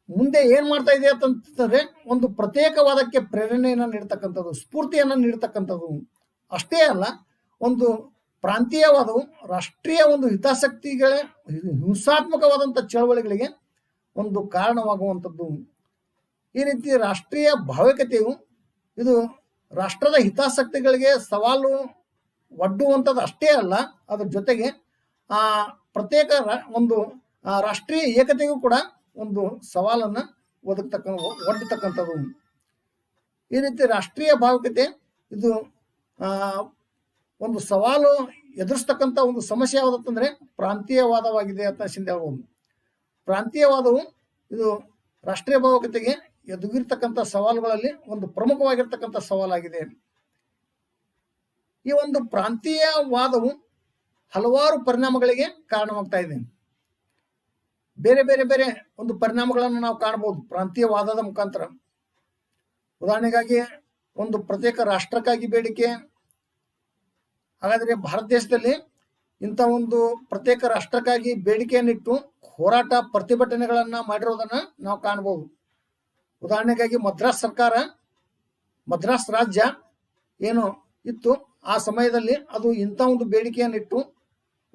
ಮುಂದೆ ಏನ್ ಮಾಡ್ತಾ ಇದೆ ಅಂತಂದ್ರೆ ಒಂದು ಪ್ರತ್ಯೇಕವಾದಕ್ಕೆ ಪ್ರೇರಣೆಯನ್ನು ನೀಡ್ತಕ್ಕಂಥದ್ದು, ಸ್ಫೂರ್ತಿಯನ್ನು ನೀಡ್ತಕ್ಕಂಥದ್ದು. ಅಷ್ಟೇ ಅಲ್ಲ, ಒಂದು ಪ್ರಾಂತೀಯವಾದವು ರಾಷ್ಟ್ರೀಯ ಒಂದು ಹಿತಾಸಕ್ತಿಗಳ ಹಿಂಸಾತ್ಮಕವಾದಂಥ ಚಳವಳಿಗಳಿಗೆ ಒಂದು ಕಾರಣವಾಗುವಂಥದ್ದು. ಈ ರೀತಿ ರಾಷ್ಟ್ರೀಯ ಭಾವಿಕತೆಯು ಇದು ರಾಷ್ಟ್ರದ ಹಿತಾಸಕ್ತಿಗಳಿಗೆ ಸವಾಲು ಒಡ್ಡುವಂಥದ್ದು ಅಷ್ಟೇ ಅಲ್ಲ, ಅದ್ರ ಜೊತೆಗೆ ಆ ಪ್ರತ್ಯೇಕ ಒಂದು ರಾಷ್ಟ್ರೀಯ ಏಕತೆಗೂ ಕೂಡ ಒಂದು ಸವಾಲನ್ನ ಒಡ್ಡತಕ್ಕಂಥದ್ದು. ಈ ರೀತಿ ರಾಷ್ಟ್ರೀಯ ಭಾವಿಕತೆ ಇದು ಒಂದು ಸವಾಲು ಎದುರಿಸ್ತಕ್ಕಂಥ ಒಂದು ಸಮಸ್ಯೆ ಯಾವುದಂತಂದ್ರೆ ಪ್ರಾಂತೀಯವಾದವಾಗಿದೆ ಅಂತ ಹೇಳ್ಬೋದು. ಪ್ರಾಂತೀಯವಾದವು ಇದು ರಾಷ್ಟ್ರೀಯ ಭಾವಿಕತೆಗೆ ಎದುರಿರ್ತಕ್ಕಂಥ ಸವಾಲುಗಳಲ್ಲಿ ಒಂದು ಪ್ರಮುಖವಾಗಿರ್ತಕ್ಕಂಥ ಸವಾಲಾಗಿದೆ. ಈ ಒಂದು ಪ್ರಾಂತೀಯವಾದವು ಹಲವಾರು ಪರಿಣಾಮಗಳಿಗೆ ಕಾರಣವಾಗ್ತಾ ಇದೆ. ಬೇರೆ ಬೇರೆ ಬೇರೆ ಒಂದು ಪರಿಣಾಮಗಳನ್ನು ನಾವು ಕಾಣಬಹುದು ಪ್ರಾಂತೀಯವಾದದ ಮುಖಾಂತರ. ಉದಾಹರಣೆಗಾಗಿ ಒಂದು ಪ್ರತ್ಯೇಕ ರಾಷ್ಟ್ರಕ್ಕಾಗಿ ಬೇಡಿಕೆ. ಹಾಗಾದ್ರೆ ಭಾರತ ದೇಶದಲ್ಲಿ ಇಂಥ ಒಂದು ಪ್ರತ್ಯೇಕ ರಾಷ್ಟ್ರಕ್ಕಾಗಿ ಬೇಡಿಕೆಯನ್ನಿಟ್ಟು ಹೋರಾಟ, ಪ್ರತಿಭಟನೆಗಳನ್ನ ಮಾಡಿರೋದನ್ನ ನಾವು ಕಾಣಬಹುದು. ಉದಾಹರಣೆಗಾಗಿ ಮದ್ರಾಸ್ ರಾಜ್ಯ ಏನು ಇತ್ತು ಆ ಸಮಯದಲ್ಲಿ ಅದು ಇಂಥ ಒಂದು ಬೇಡಿಕೆಯನ್ನಿಟ್ಟು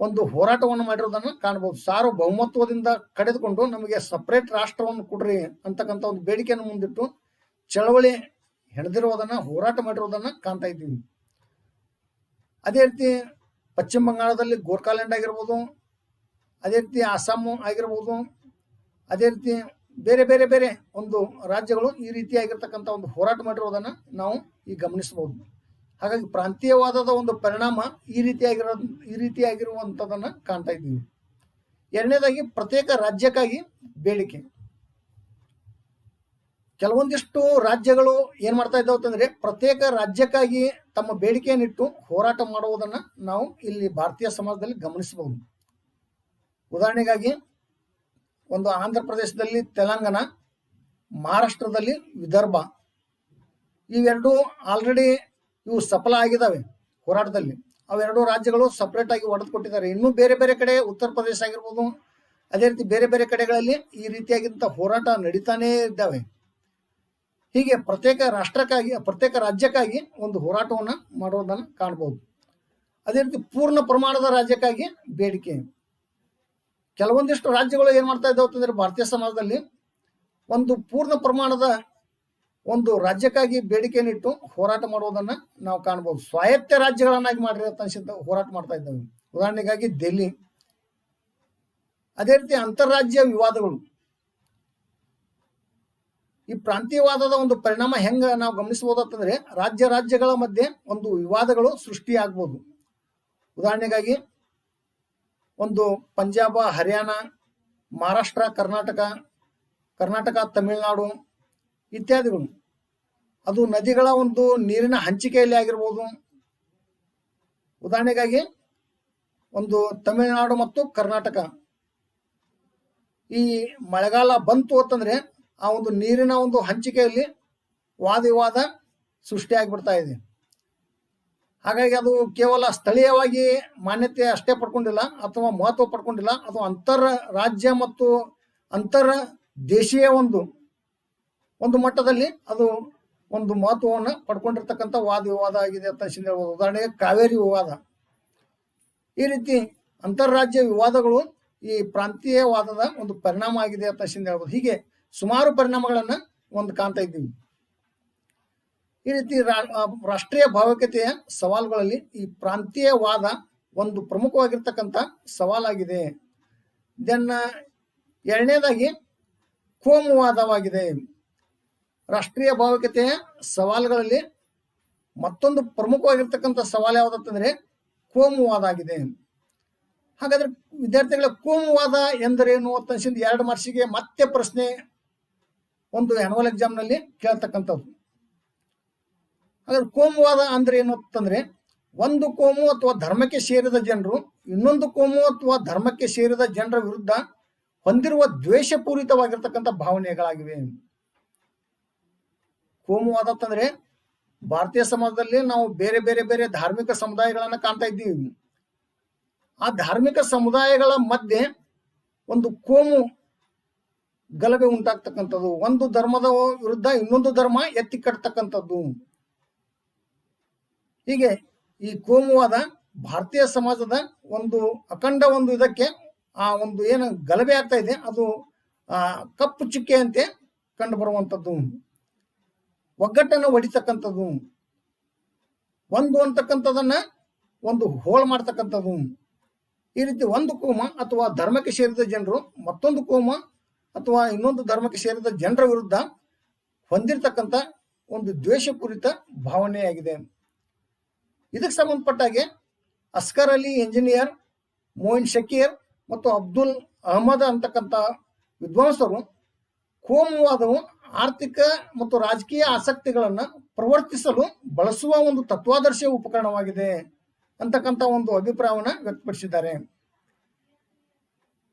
ಒಂದು ಹೋರಾಟವನ್ನು ಮಾಡಿರೋದನ್ನ ಕಾಣಬಹುದು. ಸಾರ್ವಭೌಮತ್ವದಿಂದ ಕಡಿದುಕೊಂಡು ನಮಗೆ ಸಪರೇಟ್ ರಾಷ್ಟ್ರವನ್ನು ಕೊಡ್ರಿ ಅಂತಕ್ಕಂಥ ಒಂದು ಬೇಡಿಕೆಯನ್ನು ಮುಂದಿಟ್ಟು ಚಳವಳಿ ಹೆಣದಿರುವುದನ್ನ, ಹೋರಾಟ ಮಾಡಿರೋದನ್ನ ಕಾಣ್ತಾ ಇದ್ದೀವಿ. ಅದೇ ರೀತಿ ಪಶ್ಚಿಮ ಬಂಗಾಳದಲ್ಲಿ ಗೋರ್ಖಾಲ್ಯಾಂಡ್ ಆಗಿರ್ಬೋದು, ಅದೇ ರೀತಿ ಅಸ್ಸಾಂ ಆಗಿರ್ಬೋದು, ಅದೇ ರೀತಿ ಬೇರೆ ಬೇರೆ ಬೇರೆ ಒಂದು ರಾಜ್ಯಗಳು ಈ ರೀತಿಯಾಗಿರ್ತಕ್ಕಂಥ ಒಂದು ಹೋರಾಟ ಮಾಡಿರೋದನ್ನ ನಾವು ಈಗ ಗಮನಿಸಬಹುದು. ಹಾಗಾಗಿ ಪ್ರಾಂತೀಯವಾದದ ಒಂದು ಪರಿಣಾಮ ಈ ರೀತಿಯಾಗಿರುವಂಥದ್ದನ್ನ ಕಾಣ್ತಾ ಇದ್ದೀವಿ. ಎರಡನೇದಾಗಿ ಪ್ರತ್ಯೇಕ ರಾಜ್ಯಕ್ಕಾಗಿ ಬೇಡಿಕೆ. ಕೆಲವೊಂದಿಷ್ಟು ರಾಜ್ಯಗಳು ಏನ್ ಮಾಡ್ತಾ ಇದ್ದಾವೆ ಅಂತಂದ್ರೆ ಪ್ರತ್ಯೇಕ ರಾಜ್ಯಕ್ಕಾಗಿ ತಮ್ಮ ಬೇಡಿಕೆಯನ್ನಿಟ್ಟು ಹೋರಾಟ ಮಾಡುವುದನ್ನ ನಾವು ಇಲ್ಲಿ ಭಾರತೀಯ ಸಮಾಜದಲ್ಲಿ ಗಮನಿಸಬಹುದು. ಉದಾಹರಣೆಗಾಗಿ ಒಂದು ಆಂಧ್ರ ಪ್ರದೇಶದಲ್ಲಿ ತೆಲಂಗಾಣ, ಮಹಾರಾಷ್ಟ್ರದಲ್ಲಿ ವಿದರ್ಭ, ಇವೆರಡು ಆಲ್ರೆಡಿ ಇವು ಸಫಲ ಆಗಿದ್ದಾವೆ ಹೋರಾಟದಲ್ಲಿ. ಅವೆರಡು ರಾಜ್ಯಗಳು ಸಪರೇಟ್ ಆಗಿ ಒಡೆದು ಕೊಟ್ಟಿದ್ದಾರೆ. ಇನ್ನೂ ಬೇರೆ ಬೇರೆ ಕಡೆ ಉತ್ತರ ಪ್ರದೇಶ ಆಗಿರ್ಬೋದು, ಅದೇ ರೀತಿ ಬೇರೆ ಬೇರೆ ಕಡೆಗಳಲ್ಲಿ ಈ ರೀತಿಯಾಗಿಂತ ಹೋರಾಟ ನಡೀತಾನೇ ಇದ್ದಾವೆ. ಹೀಗೆ ಪ್ರತ್ಯೇಕ ರಾಷ್ಟ್ರಕ್ಕಾಗಿ, ಪ್ರತ್ಯೇಕ ರಾಜ್ಯಕ್ಕಾಗಿ ಒಂದು ಹೋರಾಟವನ್ನು ಮಾಡೋದನ್ನು ಕಾಣಬಹುದು. ಅದೇ ರೀತಿ ಪೂರ್ಣ ಪ್ರಮಾಣದ ರಾಜ್ಯಕ್ಕಾಗಿ ಬೇಡಿಕೆ. ಕೆಲವೊಂದಿಷ್ಟು ರಾಜ್ಯಗಳು ಏನ್ ಮಾಡ್ತಾ ಇದ್ದಾವೆ ಅಂತಂದ್ರೆ ಭಾರತೀಯ ಸಮಾಜದಲ್ಲಿ ಒಂದು ಪೂರ್ಣ ಪ್ರಮಾಣದ ಒಂದು ರಾಜ್ಯಕ್ಕಾಗಿ ಬೇಡಿಕೆಯನ್ನಿಟ್ಟು ಹೋರಾಟ ಮಾಡುವುದನ್ನ ನಾವು ಕಾಣಬಹುದು. ಸ್ವಾಯತ್ತ ರಾಜ್ಯಗಳನ್ನಾಗಿ ಮಾಡಿರೋ ಹೋರಾಟ ಮಾಡ್ತಾ ಇದ್ದಾವೆ. ಉದಾಹರಣೆಗಾಗಿ ದೆಹಲಿ. ಅದೇ ರೀತಿ ಅಂತಾರಾಜ್ಯ ವಿವಾದಗಳು. ಈ ಪ್ರಾಂತೀಯವಾದದ ಒಂದು ಪರಿಣಾಮ ಹೆಂಗ ನಾವು ಗಮನಿಸಬಹುದು ಅಂತಂದ್ರೆ ರಾಜ್ಯಗಳ ಮಧ್ಯೆ ಒಂದು ವಿವಾದಗಳು ಸೃಷ್ಟಿಯಾಗಬಹುದು. ಉದಾಹರಣೆಗಾಗಿ ಒಂದು ಪಂಜಾಬ, ಹರಿಯಾಣ, ಮಹಾರಾಷ್ಟ್ರ, ಕರ್ನಾಟಕ, ತಮಿಳುನಾಡು ಇತ್ಯಾದಿಗಳು. ಅದು ನದಿಗಳ ಒಂದು ನೀರಿನ ಹಂಚಿಕೆಯಲ್ಲಿ ಆಗಿರ್ಬೋದು. ಉದಾಹರಣೆಗಾಗಿ ಒಂದು ತಮಿಳುನಾಡು ಮತ್ತು ಕರ್ನಾಟಕ, ಈ ಮಳೆಗಾಲ ಬಂತು ಅಂತಂದ್ರೆ ಆ ಒಂದು ನೀರಿನ ಒಂದು ಹಂಚಿಕೆಯಲ್ಲಿ ವಾದ ವಿವಾದ ಸೃಷ್ಟಿಯಾಗಿಬಿಡ್ತಾ ಇದೆ. ಹಾಗಾಗಿ ಅದು ಕೇವಲ ಸ್ಥಳೀಯವಾಗಿ ಮಾನ್ಯತೆ ಅಷ್ಟೇ ಪಡ್ಕೊಂಡಿಲ್ಲ ಅಥವಾ ಮಹತ್ವ ಪಡ್ಕೊಂಡಿಲ್ಲ, ಅದು ಅಂತರ ರಾಜ್ಯ ಮತ್ತು ಅಂತರ ದೇಶೀಯ ಒಂದು ಮಟ್ಟದಲ್ಲಿ ಅದು ಒಂದು ಮಹತ್ವವನ್ನು ಪಡ್ಕೊಂಡಿರ್ತಕ್ಕಂಥ ವಾದ ವಿವಾದ ಆಗಿದೆ ಅಂತ ಹೇಳ್ಬೋದು. ಉದಾಹರಣೆಗೆ ಕಾವೇರಿ ವಿವಾದ. ಈ ರೀತಿ ಅಂತಾರಾಜ್ಯ ವಿವಾದಗಳು ಈ ಪ್ರಾಂತೀಯವಾದದ ಒಂದು ಪರಿಣಾಮ ಆಗಿದೆ ಅಂತ ಹೇಳ್ಬೋದು. ಹೀಗೆ ಸುಮಾರು ಪರಿಣಾಮಗಳನ್ನ ಕಾಣ್ತಾ ಇದ್ದೀವಿ. ಈ ರೀತಿ ರಾಷ್ಟ್ರೀಯ ಭಾವೈಕ್ಯತೆಯ ಸವಾಲುಗಳಲ್ಲಿ ಈ ಪ್ರಾಂತೀಯವಾದ ಒಂದು ಪ್ರಮುಖವಾಗಿರ್ತಕ್ಕಂಥ ಸವಾಲಾಗಿದೆ. ದೆನ್ ಎರಡನೇದಾಗಿ ಕೋಮುವಾದವಾಗಿದೆ. ರಾಷ್ಟ್ರೀಯ ಭಾವೈಕ್ಯತೆಯ ಸವಾಲುಗಳಲ್ಲಿ ಮತ್ತೊಂದು ಪ್ರಮುಖವಾಗಿರ್ತಕ್ಕಂಥ ಸವಾಲು ಯಾವುದಂತಂದ್ರೆ ಕೋಮುವಾದ ಆಗಿದೆ. ಹಾಗಾದ್ರೆ ವಿದ್ಯಾರ್ಥಿಗಳ ಕೋಮುವಾದ ಎಂದರೇನು ಅಂತ 2 ಮಾರ್ಕ್ಸಿಗೆ ಮತ್ತೆ ಪ್ರಶ್ನೆ ಒಂದು ಆನ್ಯುವಲ್ ಎಕ್ಸಾಮ್ ನಲ್ಲಿ ಕೇಳ್ತಕ್ಕಂಥದ್ದು. ಹಾಗಾದ್ರೆ ಕೋಮುವಾದ ಅಂದ್ರೆ ಏನು ಅಂತಂದ್ರೆ ಒಂದು ಕೋಮು ಅಥವಾ ಧರ್ಮಕ್ಕೆ ಸೇರಿದ ಜನರು ಇನ್ನೊಂದು ಕೋಮು ಅಥವಾ ಧರ್ಮಕ್ಕೆ ಸೇರಿದ ಜನರ ವಿರುದ್ಧ ಹೊಂದಿರುವ ದ್ವೇಷಪೂರಿತವಾಗಿರ್ತಕ್ಕಂಥ ಭಾವನೆಗಳಾಗಿವೆ. ಕೋಮುವಾದ ಅಂತಂದ್ರೆ ಭಾರತೀಯ ಸಮಾಜದಲ್ಲಿ ನಾವು ಬೇರೆ ಬೇರೆ ಬೇರೆ ಧಾರ್ಮಿಕ ಸಮುದಾಯಗಳನ್ನ ಕಾಣ್ತಾ ಇದ್ದೀವಿ. ಆ ಧಾರ್ಮಿಕ ಸಮುದಾಯಗಳ ಮಧ್ಯೆ ಒಂದು ಕೋಮು ಗಲಭೆ ಉಂಟಾಗ್ತಕ್ಕಂಥದ್ದು, ಒಂದು ಧರ್ಮದ ವಿರುದ್ಧ ಇನ್ನೊಂದು ಧರ್ಮ ಎತ್ತಿ ಕಟ್ತಕ್ಕಂಥದ್ದು. ಹೀಗೆ ಈ ಕೋಮುವಾದ ಭಾರತೀಯ ಸಮಾಜದ ಒಂದು ಅಖಂಡ ಒಂದು ಇದಕ್ಕೆ ಆ ಒಂದು ಏನು ಗಲಭೆ ಆಗ್ತಾ ಇದೆ ಅದು ಕಪ್ಪು ಚುಕ್ಕೆಯಂತೆ ಕಂಡು ಬರುವಂಥದ್ದು, ಒಗ್ಗಟ್ಟನ್ನು ಹೊಡಿತಕ್ಕಂಥದ್ದು, ಒಂದು ಅಂತಕ್ಕಂಥದನ್ನ ಒಂದು ಹೋಳು ಮಾಡ್ತಕ್ಕಂಥದ್ದು. ಈ ರೀತಿ ಒಂದು ಕೋಮ ಅಥವಾ ಧರ್ಮಕ್ಕೆ ಸೇರಿದ ಜನರು ಮತ್ತೊಂದು ಕೋಮ ಅಥವಾ ಇನ್ನೊಂದು ಧರ್ಮಕ್ಕೆ ಸೇರಿದ ಜನರ ವಿರುದ್ಧ ಹೊಂದಿರತಕ್ಕಂಥ ಒಂದು ದ್ವೇಷಪೂರಿತ ಭಾವನೆಯಾಗಿದೆ. ಇದಕ್ಕೆ ಸಂಬಂಧಪಟ್ಟ ಹಾಗೆ ಅಸ್ಕರ್ ಅಲಿ ಎಂಜಿನಿಯರ್, ಮೊಯಿನ್ ಶಕೀರ್ ಮತ್ತು ಅಬ್ದುಲ್ ಅಹಮದ್ ಅಂತಕ್ಕಂಥ ವಿದ್ವಾಂಸರು ಕೋಮುವಾದವು ಆರ್ಥಿಕ ಮತ್ತು ರಾಜಕೀಯ ಆಸಕ್ತಿಗಳನ್ನು ಪ್ರವರ್ತಿಸಲು ಬಳಸುವ ಒಂದು ತತ್ವಾದರ್ಶ ಉಪಕರಣವಾಗಿದೆ ಅಂತಕ್ಕಂಥ ಒಂದು ಅಭಿಪ್ರಾಯವನ್ನ ವ್ಯಕ್ತಪಡಿಸಿದ್ದಾರೆ.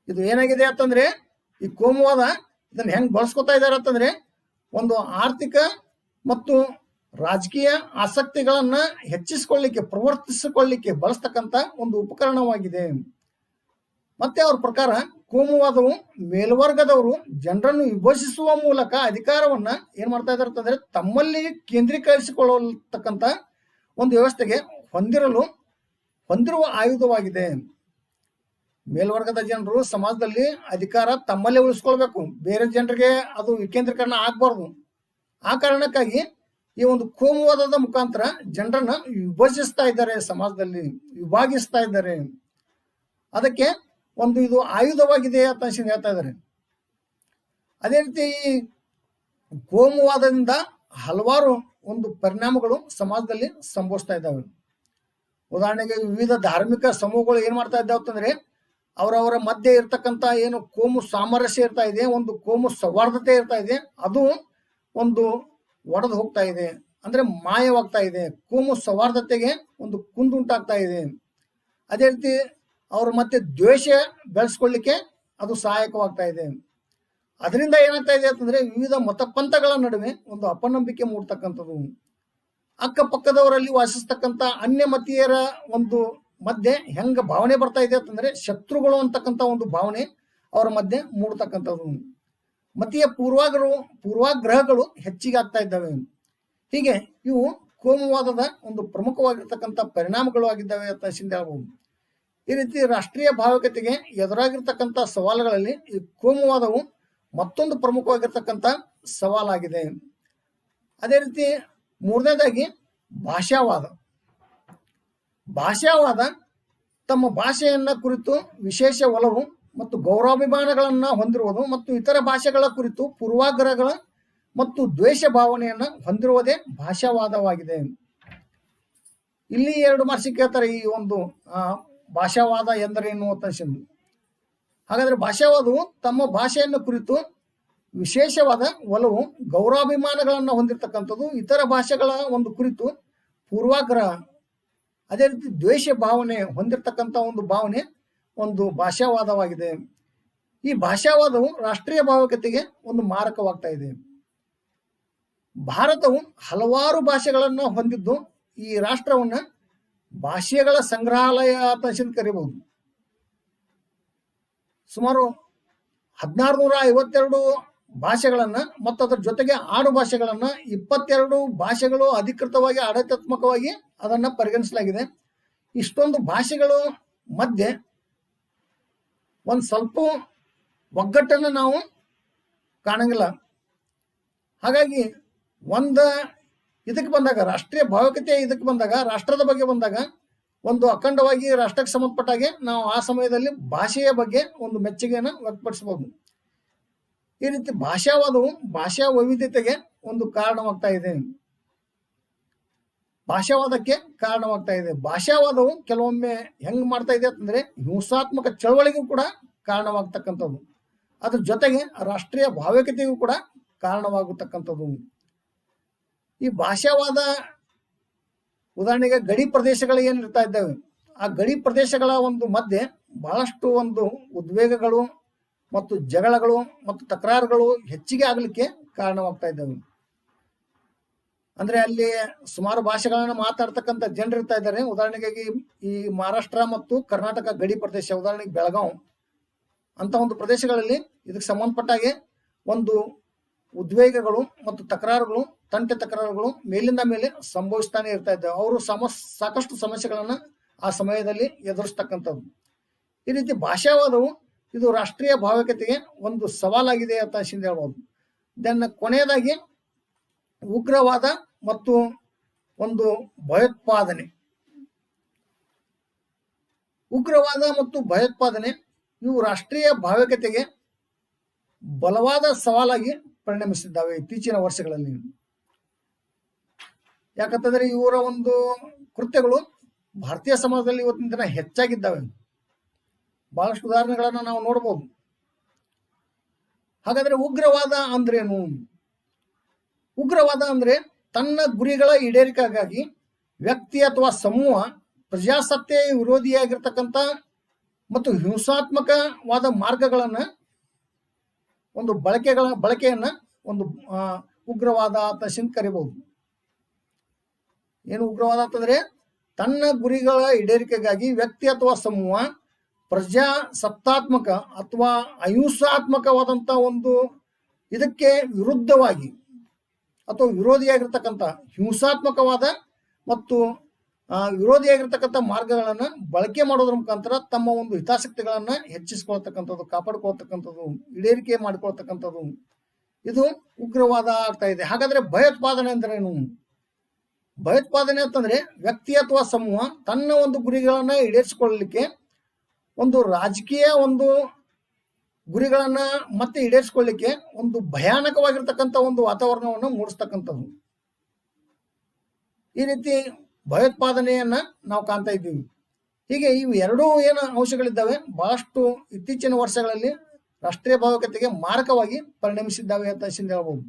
ಇದು ಏನಾಗಿದೆ ಅಂತಂದ್ರೆ ಈ ಕೋಮುವಾದ ಇದನ್ನ ಹೆಂಗ್ ಬಳಸ್ಕೊತಾ ಇದ್ದಾರೆ ಅಂತಂದ್ರೆ ಒಂದು ಆರ್ಥಿಕ ಮತ್ತು ರಾಜಕೀಯ ಆಸಕ್ತಿಗಳನ್ನ ಹೆಚ್ಚಿಸಿಕೊಳ್ಳಿಕ್ಕೆ, ಪ್ರವರ್ತಿಸಿಕೊಳ್ಳಿಕ್ಕೆ ಬಳಸ್ತಕ್ಕಂಥ ಒಂದು ಉಪಕರಣವಾಗಿದೆ. ಮತ್ತೆ ಅವ್ರ ಪ್ರಕಾರ ಕೋಮುವಾದವು ಮೇಲ್ವರ್ಗದವರು ಜನರನ್ನು ವಿಭಜಿಸುವ ಮೂಲಕ ಅಧಿಕಾರವನ್ನ ಏನ್ ಮಾಡ್ತಾ ಇದ್ದಾರೆ ಅಂತಂದ್ರೆ ತಮ್ಮಲ್ಲಿ ಕೇಂದ್ರೀಕರಿಸಿಕೊಳ್ಳತಕ್ಕಂಥ ಒಂದು ವ್ಯವಸ್ಥೆಗೆ ಹೊಂದಿರುವ ಆಯುಧವಾಗಿದೆ. ಮೇಲ್ವರ್ಗದ ಜನರು ಸಮಾಜದಲ್ಲಿ ಅಧಿಕಾರ ತಮ್ಮಲ್ಲೇ ಉಳಿಸ್ಕೊಳ್ಬೇಕು, ಬೇರೆ ಜನರಿಗೆ ಅದು ವಿಕೇಂದ್ರೀಕರಣ ಆಗ್ಬಾರ್ದು. ಆ ಕಾರಣಕ್ಕಾಗಿ ಈ ಒಂದು ಕೋಮುವಾದದ ಮುಖಾಂತರ ಜನರನ್ನ ವಿಭಜಿಸ್ತಾ ಇದ್ದಾರೆ, ಸಮಾಜದಲ್ಲಿ ವಿಭಾಗಿಸ್ತಾ ಇದ್ದಾರೆ. ಅದಕ್ಕೆ ಒಂದು ಇದು ಆಯುಧವಾಗಿದೆ ಅಂತ ಹೇಳ್ತಾ ಇದ್ದಾರೆ. ಅದೇ ರೀತಿ ಈ ಕೋಮುವಾದದಿಂದ ಹಲವಾರು ಒಂದು ಪರಿಣಾಮಗಳು ಸಮಾಜದಲ್ಲಿ ಸಂಭವಿಸ್ತಾ ಇದ್ದಾವೆ. ಉದಾಹರಣೆಗೆ ವಿವಿಧ ಧಾರ್ಮಿಕ ಸಮೂಹಗಳು ಏನ್ ಮಾಡ್ತಾ ಇದ್ದಾವೆ ಅಂತಂದ್ರೆ ಅವರವರ ಮಧ್ಯೆ ಇರ್ತಕ್ಕಂಥ ಏನು ಕೋಮು ಸಾಮರಸ್ಯ ಇರ್ತಾ ಇದೆ, ಒಂದು ಕೋಮು ಸೌಹಾರ್ದತೆ ಇರ್ತಾ ಇದೆ, ಅದು ಒಂದು ಒಡೆದು ಹೋಗ್ತಾ ಇದೆ, ಅಂದ್ರೆ ಮಾಯವಾಗ್ತಾ ಇದೆ. ಕೋಮು ಸೌಹಾರ್ದತೆಗೆ ಒಂದು ಕುಂದುಂಟಾಗ್ತಾ ಇದೆ. ಅದೇ ರೀತಿ ಅವ್ರ ಮತ್ತೆ ದ್ವೇಷ ಬೆಳೆಸ್ಕೊಳ್ಳಿಕ್ಕೆ ಅದು ಸಹಾಯಕವಾಗ್ತಾ ಇದೆ. ಅದರಿಂದ ಏನಾಗ್ತಾ ಇದೆ ಅಂತಂದ್ರೆ ವಿವಿಧ ಮತಪಂಥಗಳ ನಡುವೆ ಒಂದು ಅಪನಂಬಿಕೆ ಮೂಡ್ತಕ್ಕಂಥದ್ದು. ಅಕ್ಕಪಕ್ಕದವರಲ್ಲಿ ವಾಸಿಸ್ತಕ್ಕಂಥ ಅನ್ಯಮತೀಯರ ಒಂದು ಮಧ್ಯೆ ಹೆಂಗ ಭಾವನೆ ಬರ್ತಾ ಇದೆ ಅಂತಂದ್ರೆ ಶತ್ರುಗಳು ಅಂತಕ್ಕಂಥ ಒಂದು ಭಾವನೆ ಅವರ ಮಧ್ಯೆ ಮೂಡ್ತಕ್ಕಂಥದ್ದು. ಮತೀಯ ಪೂರ್ವಾಗ್ರಹಗಳು ಹೆಚ್ಚಿಗೆ ಆಗ್ತಾ ಇದ್ದಾವೆ. ಹೀಗೆ ಇವು ಕೋಮುವಾದದ ಒಂದು ಪ್ರಮುಖವಾಗಿರ್ತಕ್ಕಂಥ ಪರಿಣಾಮಗಳು ಆಗಿದ್ದಾವೆ ಅಂತ ಹೇಳ್ಬೋದು. ಈ ರೀತಿ ರಾಷ್ಟ್ರೀಯ ಭಾವೈಕ್ಯತೆಗೆ ಎದುರಾಗಿರ್ತಕ್ಕಂಥ ಸವಾಲುಗಳಲ್ಲಿ ಈ ಕೋಮುವಾದವು ಮತ್ತೊಂದು ಪ್ರಮುಖವಾಗಿರ್ತಕ್ಕಂಥ ಸವಾಲಾಗಿದೆ. ಅದೇ ರೀತಿ ಮೂರನೇದಾಗಿ ಭಾಷಾವಾದ. ಭಾಷಾವಾದ ತಮ್ಮ ಭಾಷೆಯನ್ನ ಕುರಿತು ವಿಶೇಷ ಒಲವು ಮತ್ತು ಗೌರವಾಭಿಮಾನಗಳನ್ನ ಹೊಂದಿರುವುದು ಮತ್ತು ಇತರ ಭಾಷೆಗಳ ಕುರಿತು ಪೂರ್ವಾಗ್ರಹಗಳ ಮತ್ತು ದ್ವೇಷ ಭಾವನೆಯನ್ನ ಹೊಂದಿರುವುದೇ ಭಾಷಾವಾದವಾಗಿದೆ. ಇಲ್ಲಿ 2 ಮಾರ್ಕ್ಸ್ ಕೇಳ್ತಾರೆ ಈ ಒಂದು ಭಾಷಾವಾದ ಎಂದರೇನು ಅಂತ. ಹಾಗಾದ್ರೆ ಭಾಷಾವಾದವು ತಮ್ಮ ಭಾಷೆಯನ್ನು ಕುರಿತು ವಿಶೇಷವಾದ ಒಲವು ಗೌರವಾಭಿಮಾನಗಳನ್ನು ಹೊಂದಿರತಕ್ಕಂಥದ್ದು, ಇತರ ಭಾಷೆಗಳ ಒಂದು ಕುರಿತು ಪೂರ್ವಾಗ್ರಹ, ಅದೇ ರೀತಿ ದ್ವೇಷ ಭಾವನೆ ಹೊಂದಿರತಕ್ಕಂಥ ಒಂದು ಭಾವನೆ ಒಂದು ಭಾಷಾವಾದವಾಗಿದೆ. ಈ ಭಾಷಾವಾದವು ರಾಷ್ಟ್ರೀಯ ಭಾವೈಕ್ಯತೆಗೆ ಒಂದು ಮಾರಕವಾಗ್ತಾ ಇದೆ. ಭಾರತವು ಹಲವಾರು ಭಾಷೆಗಳನ್ನು ಹೊಂದಿದ್ದು ಈ ರಾಷ್ಟ್ರವನ್ನ ಭಾಷೆಗಳ ಸಂಗ್ರಹಾಲಯ ಅಂತ ಕರೀಬಹುದು. ಸುಮಾರು 1652 ಭಾಷೆಗಳನ್ನ ಮತ್ತು ಅದರ ಜೊತೆಗೆ 6 ಭಾಷೆಗಳನ್ನ 22 ಭಾಷೆಗಳು ಅಧಿಕೃತವಾಗಿ ಆಡಳಿತಾತ್ಮಕವಾಗಿ ಅದನ್ನ ಪರಿಗಣಿಸಲಾಗಿದೆ. ಇಷ್ಟೊಂದು ಭಾಷೆಗಳು ಮಧ್ಯೆ ಒಂದು ಸ್ವಲ್ಪ ಒಗ್ಗಟ್ಟನ್ನು ನಾವು ಕಾಣಂಗಿಲ್ಲ. ಹಾಗಾಗಿ ಇದಕ್ಕೆ ಬಂದಾಗ ರಾಷ್ಟ್ರೀಯ ಭಾವೈಕ್ಯತೆ ಇದಕ್ಕೆ ಬಂದಾಗ ರಾಷ್ಟ್ರದ ಬಗ್ಗೆ ಬಂದಾಗ ಒಂದು ಅಖಂಡವಾಗಿ ರಾಷ್ಟ್ರಕ್ಕೆ ಸಂಬಂಧಪಟ್ಟಾಗೆ ನಾವು ಆ ಸಮಯದಲ್ಲಿ ಭಾಷೆಯ ಬಗ್ಗೆ ಒಂದು ಮೆಚ್ಚುಗೆಯನ್ನು ವ್ಯಕ್ತಪಡಿಸಬಹುದು. ಈ ರೀತಿ ಭಾಷಾವಾದವು ಭಾಷಾ ವೈವಿಧ್ಯತೆಗೆ ಒಂದು ಕಾರಣವಾಗ್ತಾ ಇದೆ. ಭಾಷಾವಾದಕ್ಕೆ ಕಾರಣವಾಗ್ತಾ ಇದೆ. ಭಾಷಾವಾದವು ಕೆಲವೊಮ್ಮೆ ಹೆಂಗ್ ಮಾಡ್ತಾ ಇದೆ ಅಂತಂದ್ರೆ ಹಿಂಸಾತ್ಮಕ ಚಳವಳಿಗೂ ಕೂಡ ಕಾರಣವಾಗ್ತಕ್ಕಂಥದ್ದು, ಅದ್ರ ಜೊತೆಗೆ ರಾಷ್ಟ್ರೀಯ ಭಾವೈಕ್ಯತೆಗೂ ಕೂಡ ಕಾರಣವಾಗತಕ್ಕಂಥದ್ದು. ಈ ಭಾಷಾವಾದ ಉದಾಹರಣೆಗೆ ಗಡಿ ಪ್ರದೇಶಗಳು ಏನಿರ್ತಾ ಇದ್ದಾವೆ, ಆ ಗಡಿ ಪ್ರದೇಶಗಳ ಒಂದು ಮಧ್ಯೆ ಬಹಳಷ್ಟು ಒಂದು ಉದ್ವೇಗಗಳು ಮತ್ತು ಜಗಳಗಳು ಮತ್ತು ತಕರಾರುಗಳು ಹೆಚ್ಚಿಗೆ ಆಗಲಿಕ್ಕೆ ಕಾರಣವಾಗ್ತಾ ಇದ್ದಾವೆ. ಅಂದ್ರೆ ಅಲ್ಲಿ ಸುಮಾರು ಭಾಷೆಗಳನ್ನ ಮಾತಾಡ್ತಕ್ಕಂಥ ಜನರು ಇರ್ತಾ ಇದ್ದಾರೆ. ಉದಾಹರಣೆಗಾಗಿ ಈ ಮಹಾರಾಷ್ಟ್ರ ಮತ್ತು ಕರ್ನಾಟಕ ಗಡಿ ಪ್ರದೇಶ, ಉದಾಹರಣೆಗೆ ಬೆಳಗಾವ್ ಅಂತ ಒಂದು ಪ್ರದೇಶಗಳಲ್ಲಿ ಇದಕ್ಕೆ ಸಂಬಂಧಪಟ್ಟಾಗೆ ಒಂದು ಉದ್ವೇಗಗಳು ಮತ್ತು ತಕರಾರುಗಳು, ತಂಟೆ ತಕರಾರುಗಳು ಮೇಲಿಂದ ಮೇಲೆ ಸಂಭವಿಸ್ತಾನೆ ಇರ್ತಾ ಇದ್ದಾವೆ. ಅವರು ಸಾಕಷ್ಟು ಸಮಸ್ಯೆಗಳನ್ನ ಆ ಸಮಯದಲ್ಲಿ ಎದುರಿಸ್ತಕ್ಕಂಥದ್ದು. ಈ ರೀತಿ ಭಾಷಾವಾದವು ಇದು ರಾಷ್ಟ್ರೀಯ ಭಾವೈಕ್ಯತೆಗೆ ಒಂದು ಸವಾಲಾಗಿದೆ ಅಂತ ಹೇಳ್ಬೋದು. ದೆನ್ ಕೊನೆಯದಾಗಿ ಉಗ್ರವಾದ ಮತ್ತು ಒಂದು ಭಯೋತ್ಪಾದನೆ. ಉಗ್ರವಾದ ಮತ್ತು ಭಯೋತ್ಪಾದನೆ ಇವು ರಾಷ್ಟ್ರೀಯ ಭಾವೈಕ್ಯತೆಗೆ ಬಲವಾದ ಸವಾಲಾಗಿ ಪರಿಣಮಿಸಿದ್ದಾವೆ ಇತ್ತೀಚಿನ ವರ್ಷಗಳಲ್ಲಿ. ಯಾಕಂತಂದ್ರೆ ಇವರ ಒಂದು ಕೃತ್ಯಗಳು ಭಾರತೀಯ ಸಮಾಜದಲ್ಲಿ ಇವತ್ತಿನ ದಿನ ಹೆಚ್ಚಾಗಿದ್ದಾವೆ. ಬಹಳಷ್ಟು ಉದಾಹರಣೆಗಳನ್ನ ನಾವು ನೋಡಬಹುದು. ಹಾಗಾದ್ರೆ ಉಗ್ರವಾದ ಅಂದ್ರೇನು? ಉಗ್ರವಾದ ಅಂದ್ರೆ ತನ್ನ ಗುರಿಗಳ ಈಡೇರಿಕೆಗಾಗಿ ವ್ಯಕ್ತಿ ಅಥವಾ ಸಮೂಹ ಪ್ರಜಾಸತ್ತೆ ವಿರೋಧಿಯಾಗಿರ್ತಕ್ಕಂಥ ಮತ್ತು ಹಿಂಸಾತ್ಮಕವಾದ ಮಾರ್ಗಗಳನ್ನ ಒಂದು ಬಳಕೆಯನ್ನ ಒಂದು ಉಗ್ರವಾದ ಅಂತ ಕರಿಬಹುದು. ಏನು ಉಗ್ರವಾದ ಅಂತಂದ್ರೆ ತನ್ನ ಗುರಿಗಳ ಈಡೇರಿಕೆಗಾಗಿ ವ್ಯಕ್ತಿ ಅಥವಾ ಸಮೂಹ ಪ್ರಜಾಸತ್ತಾತ್ಮಕ ಅಥವಾ ಅಹಿಂಸಾತ್ಮಕವಾದಂತ ಒಂದು ಇದಕ್ಕೆ ವಿರುದ್ಧವಾಗಿ ಅಥವಾ ವಿರೋಧಿಯಾಗಿರ್ತಕ್ಕಂಥ ಹಿಂಸಾತ್ಮಕವಾದ ಮತ್ತು ವಿರೋಧಿಯಾಗಿರ್ತಕ್ಕಂಥ ಮಾರ್ಗಗಳನ್ನ ಬಳಕೆ ಮಾಡೋದ್ರ ಮುಖಾಂತರ ತಮ್ಮ ಒಂದು ಹಿತಾಸಕ್ತಿಗಳನ್ನ ಹೆಚ್ಚಿಸ್ಕೊಳ್ತಕ್ಕಂಥದ್ದು, ಕಾಪಾಡ್ಕೊಳ್ತಕ್ಕಂಥದ್ದು, ಈಡೇರಿಕೆ ಮಾಡಿಕೊಳ್ತಕ್ಕಂಥದ್ದು, ಇದು ಉಗ್ರವಾದ ಆಗ್ತಾ ಇದೆ. ಹಾಗಾದ್ರೆ ಭಯೋತ್ಪಾದನೆ ಅಂದ್ರೇನು? ಭಯೋತ್ಪಾದನೆ ಅಂತಂದ್ರೆ ವ್ಯಕ್ತಿ ಅಥವಾ ಸಮೂಹ ತನ್ನ ಒಂದು ಗುರಿಗಳನ್ನ ಈಡೇರಿಸಿಕೊಳ್ಳಲಿಕ್ಕೆ ಒಂದು ರಾಜಕೀಯ ಒಂದು ಗುರಿಗಳನ್ನ ಮತ್ತೆ ಈಡೇರಿಸಿಕೊಳ್ಳಲಿಕ್ಕೆ ಒಂದು ಭಯಾನಕವಾಗಿರ್ತಕ್ಕಂಥ ಒಂದು ವಾತಾವರಣವನ್ನು ಮೂಡಿಸ್ತಕ್ಕಂಥದ್ದು. ಈ ರೀತಿ ಭಯೋತ್ಪಾದನೆಯನ್ನ ನಾವು ಕಾಣ್ತಾ ಇದ್ದೀವಿ. ಹೀಗೆ ಇವು ಎರಡೂ ಏನು ಅಂಶಗಳಿದ್ದಾವೆ ಬಹಳಷ್ಟು ಇತ್ತೀಚಿನ ವರ್ಷಗಳಲ್ಲಿ ರಾಷ್ಟ್ರೀಯ ಭಾವೈಕ್ಯತೆಗೆ ಮಾರಕವಾಗಿ ಪರಿಣಮಿಸಿದ್ದಾವೆ ಅಂತ ಹೇಳ್ಬೋದು.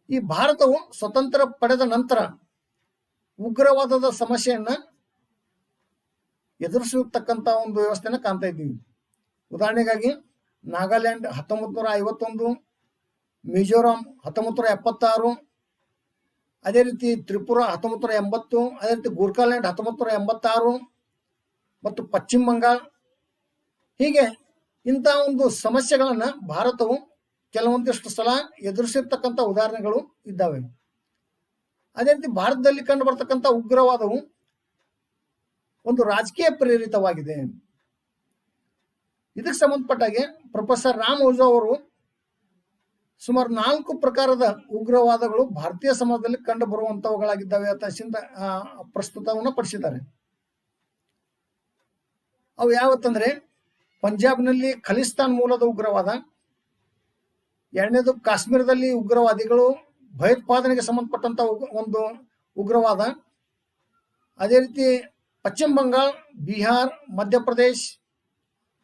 ಈ ಭಾರತವು ಸ್ವತಂತ್ರ ಪಡೆದ ನಂತರ ಉಗ್ರವಾದದ ಸಮಸ್ಯೆಯನ್ನ ಎದುರಿಸತಕ್ಕಂಥ ಒಂದು ವ್ಯವಸ್ಥೆನ ಕಾಣ್ತಾ ಇದ್ದೀವಿ. ಉದಾಹರಣೆಗಾಗಿ ನಾಗಾಲ್ಯಾಂಡ್ 1951, ಮಿಜೋರಾಂ 1976, ಅದೇ ರೀತಿ ತ್ರಿಪುರ 1980, ಅದೇ ರೀತಿ ಗೋರ್ಖಾಲ್ಯಾಂಡ್ 1986 ಮತ್ತು ಪಶ್ಚಿಮ ಬಂಗಾಳ. ಹೀಗೆ ಇಂಥ ಒಂದು ಸಮಸ್ಯೆಗಳನ್ನ ಭಾರತವು ಕೆಲವೊಂದಿಷ್ಟು ಸಲ ಎದುರಿಸಿರ್ತಕ್ಕಂಥ ಉದಾಹರಣೆಗಳು ಇದ್ದಾವೆ. ಅದೇ ರೀತಿ ಭಾರತದಲ್ಲಿ ಕಂಡು ಬರ್ತಕ್ಕಂಥ ಉಗ್ರವಾದವು ಒಂದು ರಾಜಕೀಯ ಪ್ರೇರಿತವಾಗಿದೆ. ಇದಕ್ಕೆ ಸಂಬಂಧಪಟ್ಟಾಗೆ ಪ್ರೊಫೆಸರ್ ರಾಮ್ ಓಜಾ ಅವರು ಸುಮಾರು 4 ಪ್ರಕಾರದ ಉಗ್ರವಾದಗಳು ಭಾರತೀಯ ಸಮಾಜದಲ್ಲಿ ಕಂಡು ಬರುವಂತವುಗಳಾಗಿದ್ದಾವೆ ಅಂತ ಪ್ರಸ್ತುತವನ್ನು ಪಡಿಸಿದ್ದಾರೆ. ಅವು ಯಾವತ್ತಂದ್ರೆ ಪಂಜಾಬ್ನಲ್ಲಿ ಖಲಿಸ್ತಾನ್ ಮೂಲದ ಉಗ್ರವಾದ, ಎರಡನೇದು ಕಾಶ್ಮೀರದಲ್ಲಿ ಉಗ್ರವಾದಿಗಳು ಭಯೋತ್ಪಾದನೆಗೆ ಸಂಬಂಧಪಟ್ಟಂತ ಒಂದು ಉಗ್ರವಾದ, ಅದೇ ರೀತಿ ಪಶ್ಚಿಮ ಬಂಗಾಳ, ಬಿಹಾರ್, ಮಧ್ಯಪ್ರದೇಶ್,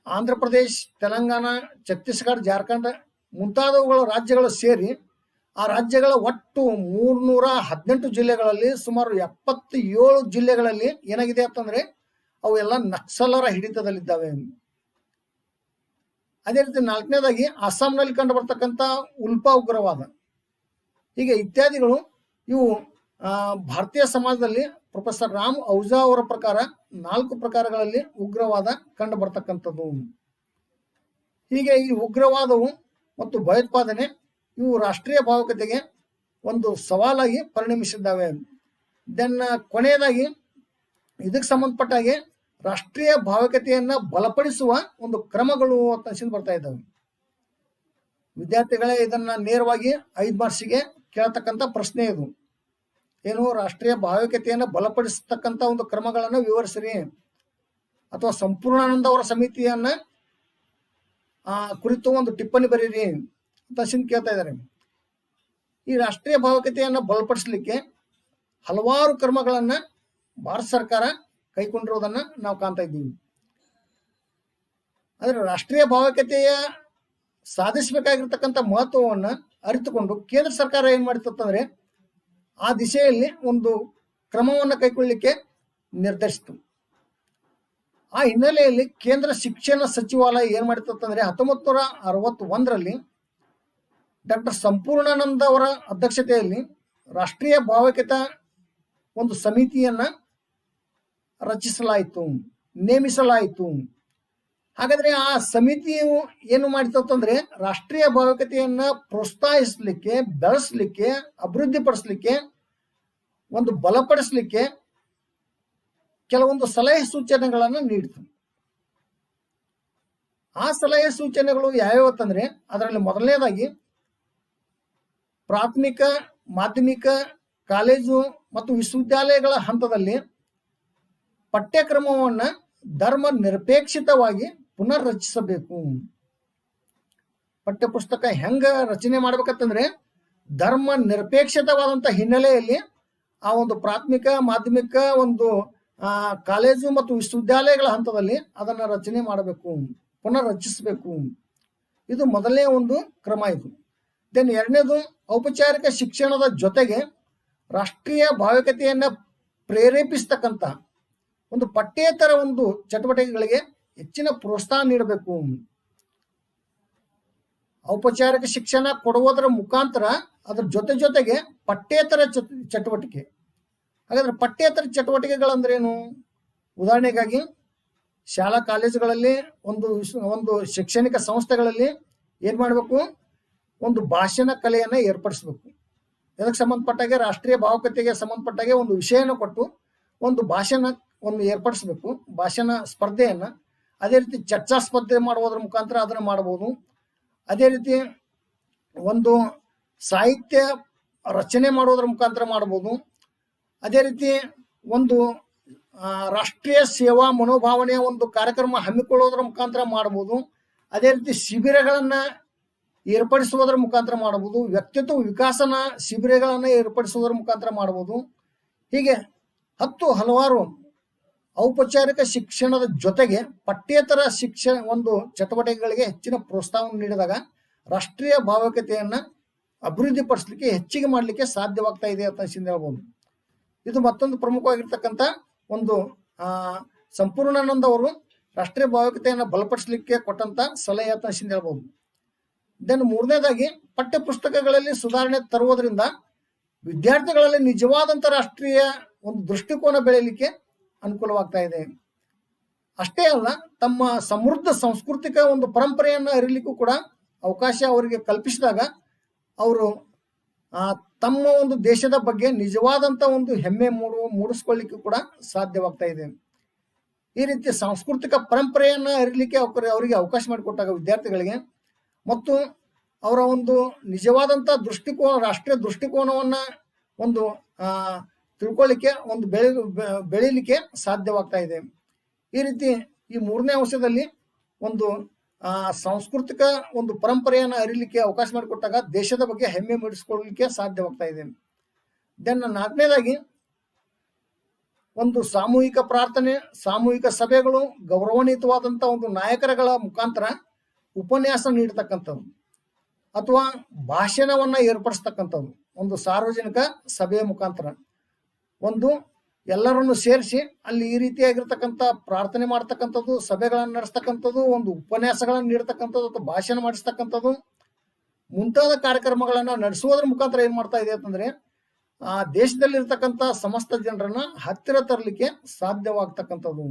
ಆಂಧ್ರ ಪ್ರದೇಶ್, ತೆಲಂಗಾಣ, ಛತ್ತೀಸ್ಗಢ, ಜಾರ್ಖಂಡ್ ಮುಂತಾದವುಗಳ ರಾಜ್ಯಗಳು ಸೇರಿ ಆ ರಾಜ್ಯಗಳ ಒಟ್ಟು 318 ಜಿಲ್ಲೆಗಳಲ್ಲಿ ಸುಮಾರು 77 ಜಿಲ್ಲೆಗಳಲ್ಲಿ ಏನಾಗಿದೆ ಅಂತಂದ್ರೆ ಅವು ಎಲ್ಲ ನಕ್ಸಲರ ಹಿಡಿತದಲ್ಲಿದ್ದಾವೆ. ಅದೇ ರೀತಿ 4ನೇದಾಗಿ ಅಸ್ಸಾಂನಲ್ಲಿ ಕಂಡು ಬರ್ತಕ್ಕಂಥ ಉಲ್ಫಾ ಉಗ್ರವಾದ. ಹೀಗೆ ಇತ್ಯಾದಿಗಳು ಇವು ಭಾರತೀಯ ಸಮಾಜದಲ್ಲಿ ಪ್ರೊಫೆಸರ್ ರಾಮ್ ಔಜಾ ಅವರ ಪ್ರಕಾರ 4 ಪ್ರಕಾರಗಳಲ್ಲಿ ಉಗ್ರವಾದ ಕಂಡು ಬರ್ತಕ್ಕಂಥದ್ದು. ಹೀಗೆ ಈ ಉಗ್ರವಾದವು ಮತ್ತು ಭಯೋತ್ಪಾದನೆ ಇವು ರಾಷ್ಟ್ರೀಯ ಭಾವುಕತೆಗೆ ಒಂದು ಸವಾಲಾಗಿ ಪರಿಣಮಿಸಿದ್ದಾವೆ. ದೆನ್ ಕೊನೆಯದಾಗಿ ಇದಕ್ಕೆ ಸಂಬಂಧಪಟ್ಟ ಹಾಗೆ ರಾಷ್ಟ್ರೀಯ ಭಾವುಕತೆಯನ್ನ ಬಲಪಡಿಸುವ ಒಂದು ಕ್ರಮಗಳು ಅಂತ ಬರ್ತಾ ಇದ್ದಾವೆ. ವಿದ್ಯಾರ್ಥಿಗಳೇ, ಇದನ್ನ ನೇರವಾಗಿ 5 ಮಾರ್ಕ್ಸಿಗೆ ಕೇಳತಕ್ಕಂಥ ಪ್ರಶ್ನೆ ಇದು. ಏನು, ರಾಷ್ಟ್ರೀಯ ಭಾವುಕತೆಯನ್ನು ಬಲಪಡಿಸತಕ್ಕಂಥ ಒಂದು ಕ್ರಮಗಳನ್ನು ವಿವರಿಸಿರಿ, ಅಥವಾ ಸಂಪೂರ್ಣಾನಂದ ಅವರ ಸಮಿತಿಯನ್ನ ಕುರಿತು ಒಂದು ಟಿಪ್ಪಣಿ ಬರೀರಿ ಅಂತ ಕೇಳ್ತಾ ಇದ್ದಾರೆ. ಈ ರಾಷ್ಟ್ರೀಯ ಭಾವುಕತೆಯನ್ನು ಬಲಪಡಿಸಲಿಕ್ಕೆ ಹಲವಾರು ಕ್ರಮಗಳನ್ನ ಭಾರತ ಸರ್ಕಾರ ಕೈಗೊಂಡಿರುವುದನ್ನ ನಾವು ಕಾಣ್ತಾ ಇದ್ದೀವಿ. ಆದರೆ ರಾಷ್ಟ್ರೀಯ ಭಾವುಕತೆಯ ಸಾಧಿಸಬೇಕಾಗಿರ್ತಕ್ಕಂಥ ಮಹತ್ವವನ್ನ ಅರಿತುಕೊಂಡು ಕೇಂದ್ರ ಸರ್ಕಾರ ಏನ್ ಮಾಡಿತ್ತಂದ್ರೆ ಆ ದಿಶೆಯಲ್ಲಿ ಒಂದು ಕ್ರಮವನ್ನು ಕೈಗೊಳ್ಳಲಿಕ್ಕೆ ನಿರ್ಧರಿಸಿತು. ಆ ಹಿನ್ನೆಲೆಯಲ್ಲಿ ಕೇಂದ್ರ ಶಿಕ್ಷಣ ಸಚಿವಾಲಯ ಏನ್ ಮಾಡಿತ್ತಂದ್ರೆ 1961ರಲ್ಲಿ ಡಾಕ್ಟರ್ ಸಂಪೂರ್ಣಾನಂದ ಅವರ ಅಧ್ಯಕ್ಷತೆಯಲ್ಲಿ ರಾಷ್ಟ್ರೀಯ ಭಾವುಕತಾ ಒಂದು ಸಮಿತಿಯನ್ನ ರಚಿಸಲಾಯಿತು, ನೇಮಿಸಲಾಯಿತು. ಹಾಗಾದ್ರೆ ಆ ಸಮಿತಿಯು ಏನು ಮಾಡಿತಂದ್ರೆ ರಾಷ್ಟ್ರೀಯ ಭಾವುಕತೆಯನ್ನ ಪ್ರೋತ್ಸಾಹಿಸಲಿಕ್ಕೆ, ಬೆಳೆಸಲಿಕ್ಕೆ, ಅಭಿವೃದ್ಧಿಪಡಿಸಲಿಕ್ಕೆ, ಒಂದು ಬಲಪಡಿಸಲಿಕ್ಕೆ ಕೆಲವೊಂದು ಸಲಹೆ ಸೂಚನೆಗಳನ್ನು ನೀಡಿತು. ಆ ಸಲಹೆ ಸೂಚನೆಗಳು ಯಾವ್ಯಾವತ್ತಂದ್ರೆ ಅದರಲ್ಲಿ ಮೊದಲನೇದಾಗಿ ಪ್ರಾಥಮಿಕ, ಮಾಧ್ಯಮಿಕ, ಕಾಲೇಜು ಮತ್ತು ವಿಶ್ವವಿದ್ಯಾಲಯಗಳ ಹಂತದಲ್ಲಿ ಪಠ್ಯಕ್ರಮವನ್ನ ಧರ್ಮ ನಿರಪೇಕ್ಷಿತವಾಗಿ ಪುನರ್ ರಚಿಸಬೇಕು. ಪಠ್ಯಪುಸ್ತಕ ಹೆಂಗ ರಚನೆ ಮಾಡ್ಬೇಕಂತಂದ್ರೆ ಧರ್ಮ ನಿರಪೇಕ್ಷಿತವಾದಂತ ಹಿನ್ನೆಲೆಯಲ್ಲಿ ಆ ಒಂದು ಪ್ರಾಥಮಿಕ, ಮಾಧ್ಯಮಿಕ, ಒಂದು ಕಾಲೇಜು ಮತ್ತು ವಿಶ್ವವಿದ್ಯಾಲಯಗಳ ಹಂತದಲ್ಲಿ ಅದನ್ನ ರಚನೆ ಮಾಡಬೇಕು, ಪುನರ್ ರಚಿಸಬೇಕು. ಇದು ಮೊದಲನೇ ಒಂದು ಕ್ರಮ ಇದು. ದೆನ್ ಎರಡನೇದು, ಔಪಚಾರಿಕ ಶಿಕ್ಷಣದ ಜೊತೆಗೆ ರಾಷ್ಟ್ರೀಯ ಭಾವುಕತೆಯನ್ನ ಪ್ರೇರೇಪಿಸ್ತಕ್ಕಂಥ ಒಂದು ಪಠ್ಯೇತರ ಒಂದು ಚಟುವಟಿಕೆಗಳಿಗೆ ಹೆಚ್ಚಿನ ಪ್ರೋತ್ಸಾಹ ನೀಡಬೇಕು. ಔಪಚಾರಿಕ ಶಿಕ್ಷಣ ಕೊಡುವುದರ ಮುಖಾಂತರ ಅದರ ಜೊತೆಗೆ ಪಠ್ಯೇತರ ಚಟುವಟಿಕೆ. ಹಾಗಾದ್ರೆ ಪಠ್ಯೇತರ ಚಟುವಟಿಕೆಗಳಂದ್ರೇನು? ಉದಾಹರಣೆಗಾಗಿ ಶಾಲಾ ಕಾಲೇಜುಗಳಲ್ಲಿ, ಒಂದು ಶೈಕ್ಷಣಿಕ ಸಂಸ್ಥೆಗಳಲ್ಲಿ ಏನ್ ಮಾಡಬೇಕು, ಒಂದು ಭಾಷಣ ಕಲೆಯನ್ನ ಏರ್ಪಡಿಸಬೇಕು. ಇದಕ್ಕೆ ಸಂಬಂಧಪಟ್ಟಾಗೆ ರಾಷ್ಟ್ರೀಯ ಭಾವುಕತೆಗೆ ಸಂಬಂಧಪಟ್ಟಾಗೆ ಒಂದು ವಿಷಯನ ಕೊಟ್ಟು ಒಂದು ಭಾಷಣ ಏರ್ಪಡಿಸಬೇಕು, ಭಾಷಣ ಸ್ಪರ್ಧೆಯನ್ನ. ಅದೇ ರೀತಿ ಚರ್ಚಾ ಸ್ಪರ್ಧೆ ಮಾಡುವುದರ ಮುಖಾಂತರ ಅದನ್ನ ಮಾಡಬಹುದು. ಅದೇ ರೀತಿ ಒಂದು ಸಾಹಿತ್ಯ ರಚನೆ ಮಾಡುವುದರ ಮುಖಾಂತರ ಮಾಡಬಹುದು. ಅದೇ ರೀತಿ ಒಂದು ರಾಷ್ಟ್ರೀಯ ಸೇವಾ ಮನೋಭಾವನೆಯ ಒಂದು ಕಾರ್ಯಕ್ರಮ ಹಮ್ಮಿಕೊಳ್ಳೋದ್ರ ಮುಖಾಂತರ ಮಾಡಬಹುದು. ಅದೇ ರೀತಿ ಶಿಬಿರಗಳನ್ನ ಏರ್ಪಡಿಸುವುದರ ಮುಖಾಂತರ ಮಾಡಬಹುದು. ವ್ಯಕ್ತಿತ್ವ ವಿಕಾಸನ ಶಿಬಿರಗಳನ್ನ ಏರ್ಪಡಿಸುವುದರ ಮುಖಾಂತರ ಮಾಡಬಹುದು. ಹೀಗೆ ಹಲವಾರು ಔಪಚಾರಿಕ ಶಿಕ್ಷಣದ ಜೊತೆಗೆ ಪಠ್ಯೇತರ ಶಿಕ್ಷಣ ಒಂದು ಚಟುವಟಿಕೆಗಳಿಗೆ ಹೆಚ್ಚಿನ ಪ್ರೋತ್ಸಾಹವನ್ನು ನೀಡಿದಾಗ ರಾಷ್ಟ್ರೀಯ ಭಾವುಕತೆಯನ್ನ ಅಭಿವೃದ್ಧಿಪಡಿಸಲಿಕ್ಕೆ, ಹೆಚ್ಚಿಗೆ ಮಾಡಲಿಕ್ಕೆ ಸಾಧ್ಯವಾಗ್ತಾ ಇದೆ ಅಂತ ಹೇಳ್ಬೋದು. ಇದು ಮತ್ತೊಂದು ಪ್ರಮುಖವಾಗಿರ್ತಕ್ಕಂಥ ಒಂದು ಸಂಪೂರ್ಣಾನಂದ ಅವರು ರಾಷ್ಟ್ರೀಯ ಭಾವುಕತೆಯನ್ನು ಬಲಪಡಿಸಲಿಕ್ಕೆ ಕೊಟ್ಟಂತ ಸಲಹೆ ಅಂತ ಹೇಳ್ಬೋದು. ದೆನ್ ಮೂರನೇದಾಗಿ, ಪಠ್ಯ ಪುಸ್ತಕಗಳಲ್ಲಿ ಸುಧಾರಣೆ ತರುವುದರಿಂದ ವಿದ್ಯಾರ್ಥಿಗಳಲ್ಲಿ ನಿಜವಾದಂಥ ರಾಷ್ಟ್ರೀಯ ಒಂದು ದೃಷ್ಟಿಕೋನ ಬೆಳೆಯಲಿಕ್ಕೆ ಅನುಕೂಲವಾಗ್ತಾ ಇದೆ. ಅಷ್ಟೇ ಅಲ್ಲ, ತಮ್ಮ ಸಮೃದ್ಧ ಸಾಂಸ್ಕೃತಿಕ ಒಂದು ಪರಂಪರೆಯನ್ನು ಅರಿಲಿಕ್ಕೂ ಕೂಡ ಅವಕಾಶ ಅವರಿಗೆ ಕಲ್ಪಿಸಿದಾಗ ಅವರು ತಮ್ಮ ಒಂದು ದೇಶದ ಬಗ್ಗೆ ನಿಜವಾದಂಥ ಒಂದು ಹೆಮ್ಮೆ ಮೂಡಿಸ್ಕೊಳ್ಳಿಕ್ಕೂ ಕೂಡ ಸಾಧ್ಯವಾಗ್ತಾ ಇದೆ. ಈ ರೀತಿ ಸಾಂಸ್ಕೃತಿಕ ಪರಂಪರೆಯನ್ನು ಅರಿಲಿಕ್ಕೆ ಅವರಿಗೆ ಅವಕಾಶ ಮಾಡಿಕೊಟ್ಟಾಗ ವಿದ್ಯಾರ್ಥಿಗಳಿಗೆ ಮತ್ತು ಅವರ ಒಂದು ನಿಜವಾದಂಥ ದೃಷ್ಟಿಕೋನ, ರಾಷ್ಟ್ರೀಯ ದೃಷ್ಟಿಕೋನವನ್ನು ಒಂದು ತಿಳ್ಕೊಳ್ಳಿಕ್ಕೆ ಒಂದು ಬೆಳೀಲಿಕ್ಕೆ ಸಾಧ್ಯವಾಗ್ತಾ ಇದೆ. ಈ ರೀತಿ ಈ 3ನೇ ಅಂಶದಲ್ಲಿ ಒಂದು ಸಾಂಸ್ಕೃತಿಕ ಒಂದು ಪರಂಪರೆಯನ್ನು ಅರಿಲಿಕ್ಕೆ ಅವಕಾಶ ಮಾಡಿಕೊಟ್ಟಾಗ ದೇಶದ ಬಗ್ಗೆ ಹೆಮ್ಮೆ ಮೂಡಿಸಿಕೊಳ್ಳಲಿಕ್ಕೆ ಸಾಧ್ಯವಾಗ್ತಾ ಇದೆ. ದೆನ್ 4ನೇದಾಗಿ ಒಂದು ಸಾಮೂಹಿಕ ಪ್ರಾರ್ಥನೆ, ಸಾಮೂಹಿಕ ಸಭೆಗಳು, ಗೌರವಾನ್ವಿತವಾದಂಥ ಒಂದು ನಾಯಕರುಗಳ ಮುಖಾಂತರ ಉಪನ್ಯಾಸ ನೀಡತಕ್ಕಂಥದ್ದು ಅಥವಾ ಭಾಷಣವನ್ನು ಏರ್ಪಡಿಸ್ತಕ್ಕಂಥದ್ದು, ಒಂದು ಸಾರ್ವಜನಿಕ ಸಭೆಯ ಮುಖಾಂತರ ಒಂದು ಎಲ್ಲರನ್ನು ಸೇರಿಸಿ ಅಲ್ಲಿ ಈ ರೀತಿಯಾಗಿರ್ತಕ್ಕಂಥ ಪ್ರಾರ್ಥನೆ ಮಾಡ್ತಕ್ಕಂಥದ್ದು, ಸಭೆಗಳನ್ನು ನಡೆಸ್ತಕ್ಕಂಥದ್ದು, ಒಂದು ಉಪನ್ಯಾಸಗಳನ್ನು ನೀಡ್ತಕ್ಕಂಥದ್ದು ಅಥವಾ ಭಾಷಣ ಮಾಡಿಸ್ತಕ್ಕಂಥದ್ದು ಮುಂತಾದ ಕಾರ್ಯಕ್ರಮಗಳನ್ನು ನಡೆಸುವುದರ ಮುಖಾಂತರ ಏನು ಮಾಡ್ತಾ ಇದೆ ಅಂತಂದರೆ ಆ ದೇಶದಲ್ಲಿರ್ತಕ್ಕಂಥ ಸಮಸ್ತ ಜನರನ್ನ ಹತ್ತಿರ ತರಲಿಕ್ಕೆ ಸಾಧ್ಯವಾಗ್ತಕ್ಕಂಥದ್ದು.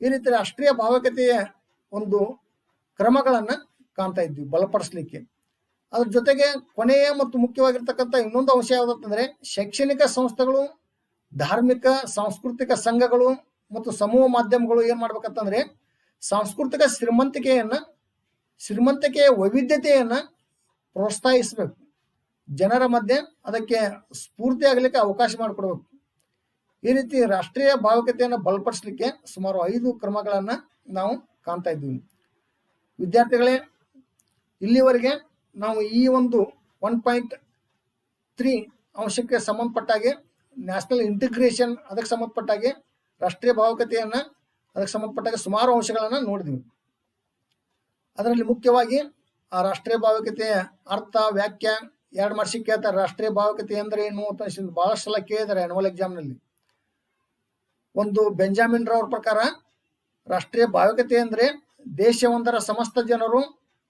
ಈ ರೀತಿ ರಾಷ್ಟ್ರೀಯ ಭಾವೈಕ್ಯತೆಯ ಒಂದು ಕ್ರಮಗಳನ್ನು ಕಾಣ್ತಾ ಇದ್ವಿ ಬಲಪಡಿಸ್ಲಿಕ್ಕೆ. ಅದ್ರ ಜೊತೆಗೆ ಕೊನೆಯ ಮತ್ತು ಮುಖ್ಯವಾಗಿರ್ತಕ್ಕಂಥ ಇನ್ನೊಂದು ಅಂಶ ಯಾವುದಂತಂದ್ರೆ ಶೈಕ್ಷಣಿಕ ಸಂಸ್ಥೆಗಳು, ಧಾರ್ಮಿಕ ಸಾಂಸ್ಕೃತಿಕ ಸಂಘಗಳು ಮತ್ತು ಸಮೂಹ ಮಾಧ್ಯಮಗಳು ಏನ್ ಮಾಡ್ಬೇಕಂತಂದ್ರೆ ಸಾಂಸ್ಕೃತಿಕ ಶ್ರೀಮಂತಿಕೆಯ ವೈವಿಧ್ಯತೆಯನ್ನ ಪ್ರೋತ್ಸಾಹಿಸಬೇಕು. ಜನರ ಮಧ್ಯೆ ಅದಕ್ಕೆ ಸ್ಫೂರ್ತಿ ಆಗಲಿಕ್ಕೆ ಅವಕಾಶ ಮಾಡಿಕೊಡ್ಬೇಕು. ಈ ರೀತಿ ರಾಷ್ಟ್ರೀಯ ಭಾವೈಕ್ಯತೆಯನ್ನು ಬಲಪಡಿಸಲಿಕ್ಕೆ ಸುಮಾರು 5 ಕ್ರಮಗಳನ್ನ ನಾವು ಕಾಣ್ತಾ ಇದ್ದೀವಿ. ವಿದ್ಯಾರ್ಥಿಗಳೇ, ಇಲ್ಲಿವರೆಗೆ ನಾವು ಈ ಒಂದು 1.3 ಅಂಶಕ್ಕೆ ಸಂಬಂಧಪಟ್ಟಾಗೆ ನ್ಯಾಷನಲ್ ಇಂಟಿಗ್ರೇಷನ್ ಅದಕ್ಕೆ ಸಂಬಂಧಪಟ್ಟಾಗೆ ರಾಷ್ಟ್ರೀಯ ಭಾವೈಕ್ಯತೆಯನ್ನ ಅದಕ್ಕೆ ಸಂಬಂಧಪಟ್ಟಾಗೆ ಸುಮಾರು ಅಂಶಗಳನ್ನು ನೋಡಿದ್ವಿ. ಅದರಲ್ಲಿ ಮುಖ್ಯವಾಗಿ ಆ ರಾಷ್ಟ್ರೀಯ ಭಾವೈಕ್ಯತೆಯ ಅರ್ಥ, ವ್ಯಾಖ್ಯ 2 ಮಾರ್ಕ್ಸಿಗೆ ಕೇಳ್ತಾರೆ. ರಾಷ್ಟ್ರೀಯ ಭಾವೈಕ್ಯತೆ ಅಂದ್ರೆ ಏನು ಅಂತ ಬಹಳಷ್ಟು ಸಲ ಕೇಳಿದ್ದಾರೆ ಆನ್ಯುವಲ್ ಎಕ್ಸಾಮ್ನಲ್ಲಿ. ಒಂದು ಬೆಂಜಾಮಿನ್ ರವರ ಪ್ರಕಾರ ರಾಷ್ಟ್ರೀಯ ಭಾವೈಕ್ಯತೆ ಅಂದ್ರೆ ದೇಶವೊಂದರ ಸಮಸ್ತ ಜನರು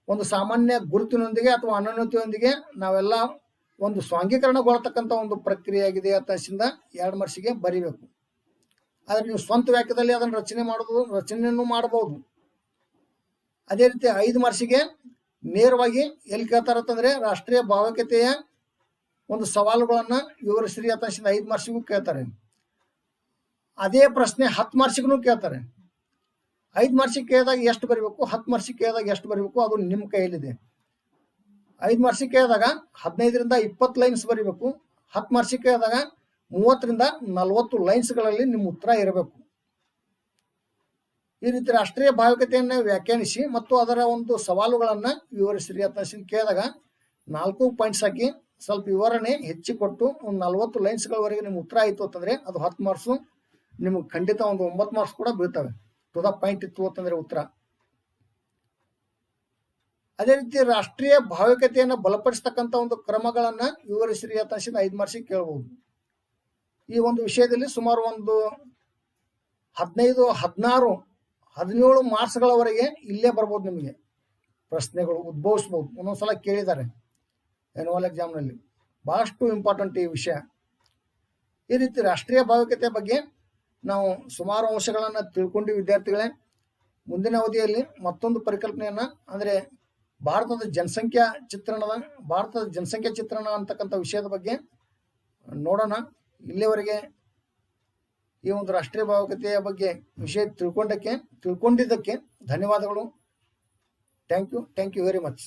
ಒಂದು ಸಾಮಾನ್ಯ ಗುರುತಿನೊಂದಿಗೆ ಅಥವಾ ಅನನ್ಯತೆಯೊಂದಿಗೆ ನಾವೆಲ್ಲ ಒಂದು ಸ್ವಾಂಗೀಕರಣಗೊಳ್ಳತಕ್ಕಂಥ ಒಂದು ಪ್ರಕ್ರಿಯೆಯಾಗಿದೆ ಅಂತ 2 ಮಾರ್ಕ್ಸಿಗೆ ಬರೀಬೇಕು. ಆದ್ರೆ ನೀವು ಸ್ವಂತ ವ್ಯಾಖ್ಯದಲ್ಲಿ ಅದನ್ನು ರಚನೆಯನ್ನು ಮಾಡಬಹುದು. ಅದೇ ರೀತಿ 5 ಮಾರ್ಕ್ಸಿಗೆ ನೇರವಾಗಿ ಎಲ್ಲಿ ಕೇಳ್ತಾರಂತಂದ್ರೆ ರಾಷ್ಟ್ರೀಯ ಭಾವೈಕ್ಯತೆಯ ಒಂದು ಸವಾಲುಗಳನ್ನ ವಿವರಿಸ್ರಿ ಅಂತ 5 ಮಾರ್ಕ್ಸಿಗೂ ಕೇಳ್ತಾರೆ. ಅದೇ ಪ್ರಶ್ನೆ 10 ಮಾರ್ಕ್ಸಿಗೂ ಕೇಳ್ತಾರೆ. 5 ಮಾರ್ಕ್ಸಿಗೆ ಕೇಳಿದಾಗ ಎಷ್ಟು ಬರೀಬೇಕು, 10 ಮಾರ್ಕ್ಸಿಗೆ ಕೇಳಿದಾಗ ಎಷ್ಟು ಬರೀಬೇಕು, ಅದು ನಿಮ್ಮ ಕೈಯಲ್ಲಿದೆ. 5 ಮಾರ್ಕ್ಸಿಗೆ ಕೇಳಿದಾಗ 15ರಿಂದ 20 ಲೈನ್ಸ್ ಬರೀಬೇಕು. 10 ಮಾರ್ಕ್ಸಿಗೆ ಕೇಳಿದಾಗ 30ರಿಂದ 40 ಲೈನ್ಸ್ಗಳಲ್ಲಿ ನಿಮ್ಮ ಉತ್ತರ ಇರಬೇಕು. ಈ ರೀತಿ ರಾಷ್ಟ್ರೀಯ ಭಾವೈಕ್ಯತೆಯನ್ನು ವ್ಯಾಖ್ಯಾನಿಸಿ ಮತ್ತು ಅದರ ಒಂದು ಸವಾಲುಗಳನ್ನು ವಿವರಿಸಿರಿ ಅಂತ ಕೇಳಿದಾಗ 4 ಪಾಯಿಂಟ್ಸ್ ಹಾಕಿ ಸ್ವಲ್ಪ ವಿವರಣೆ ಹೆಚ್ಚಿಕೊಟ್ಟು ಒಂದು 40 ಲೈನ್ಸ್ಗಳವರೆಗೆ ನಿಮ್ಮ ಉತ್ತರ ಆಯಿತು ಅಂತಂದ್ರೆ ಅದು 10 ಮಾರ್ಕ್ಸು. ನಿಮಗೆ ಖಂಡಿತ ಒಂದು 9 ಮಾರ್ಕ್ಸ್ ಕೂಡ ಬೀಳ್ತವೆ. ಟು ದ ಪಾಯಿಂಟ್ ಇತ್ತು ಅಂತಂದ್ರೆ ಉತ್ತರ. ಅದೇ ರೀತಿ ರಾಷ್ಟ್ರೀಯ ಭಾವೈಕ್ಯತೆಯನ್ನು ಬಲಪಡಿಸ್ತಕ್ಕಂಥ ಒಂದು ಕ್ರಮಗಳನ್ನ ವಿವರಿಸಿರಿ ಅಂತ 5 ಮಾರ್ಕ್ಸಿಗೆ ಕೇಳಬಹುದು. ಈ ಒಂದು ವಿಷಯದಲ್ಲಿ ಸುಮಾರು ಒಂದು 15, 16, 17 ಮಾರ್ಕ್ಸ್ಗಳವರೆಗೆ ಇಲ್ಲೇ ಬರ್ಬೋದು. ನಿಮಗೆ ಪ್ರಶ್ನೆಗಳು ಉದ್ಭವಿಸ್ಬೋದು. ಒಂದೊಂದ್ಸಲ ಕೇಳಿದ್ದಾರೆ ಆನ್ಯುವಲ್ ಎಕ್ಸಾಮ್ನಲ್ಲಿ. ಬಹಳಷ್ಟು ಇಂಪಾರ್ಟೆಂಟ್ ಈ ವಿಷಯ. ಈ ರೀತಿ ರಾಷ್ಟ್ರೀಯ ಭಾವೈಕ್ಯತೆ ಬಗ್ಗೆ ನಾವು ಸುಮಾರು ಅಂಶಗಳನ್ನು ತಿಳ್ಕೊಂಡು ವಿದ್ಯಾರ್ಥಿಗಳೇ, ಮುಂದಿನ ಅವಧಿಯಲ್ಲಿ ಮತ್ತೊಂದು ಪರಿಕಲ್ಪನೆಯನ್ನ ಅಂದರೆ ಭಾರತದ ಜನಸಂಖ್ಯಾ ಚಿತ್ರಣ ಅಂತಕ್ಕಂಥ ವಿಷಯದ ಬಗ್ಗೆ ನೋಡೋಣ. ಇಲ್ಲಿವರೆಗೆ ಈ ಒಂದು ರಾಷ್ಟ್ರೀಯ ಭಾವೈಕ್ಯತೆಯ ಬಗ್ಗೆ ವಿಷಯ ತಿಳ್ಕೊಂಡಿದ್ದಕ್ಕೆ ಧನ್ಯವಾದಗಳು. Thank you very much.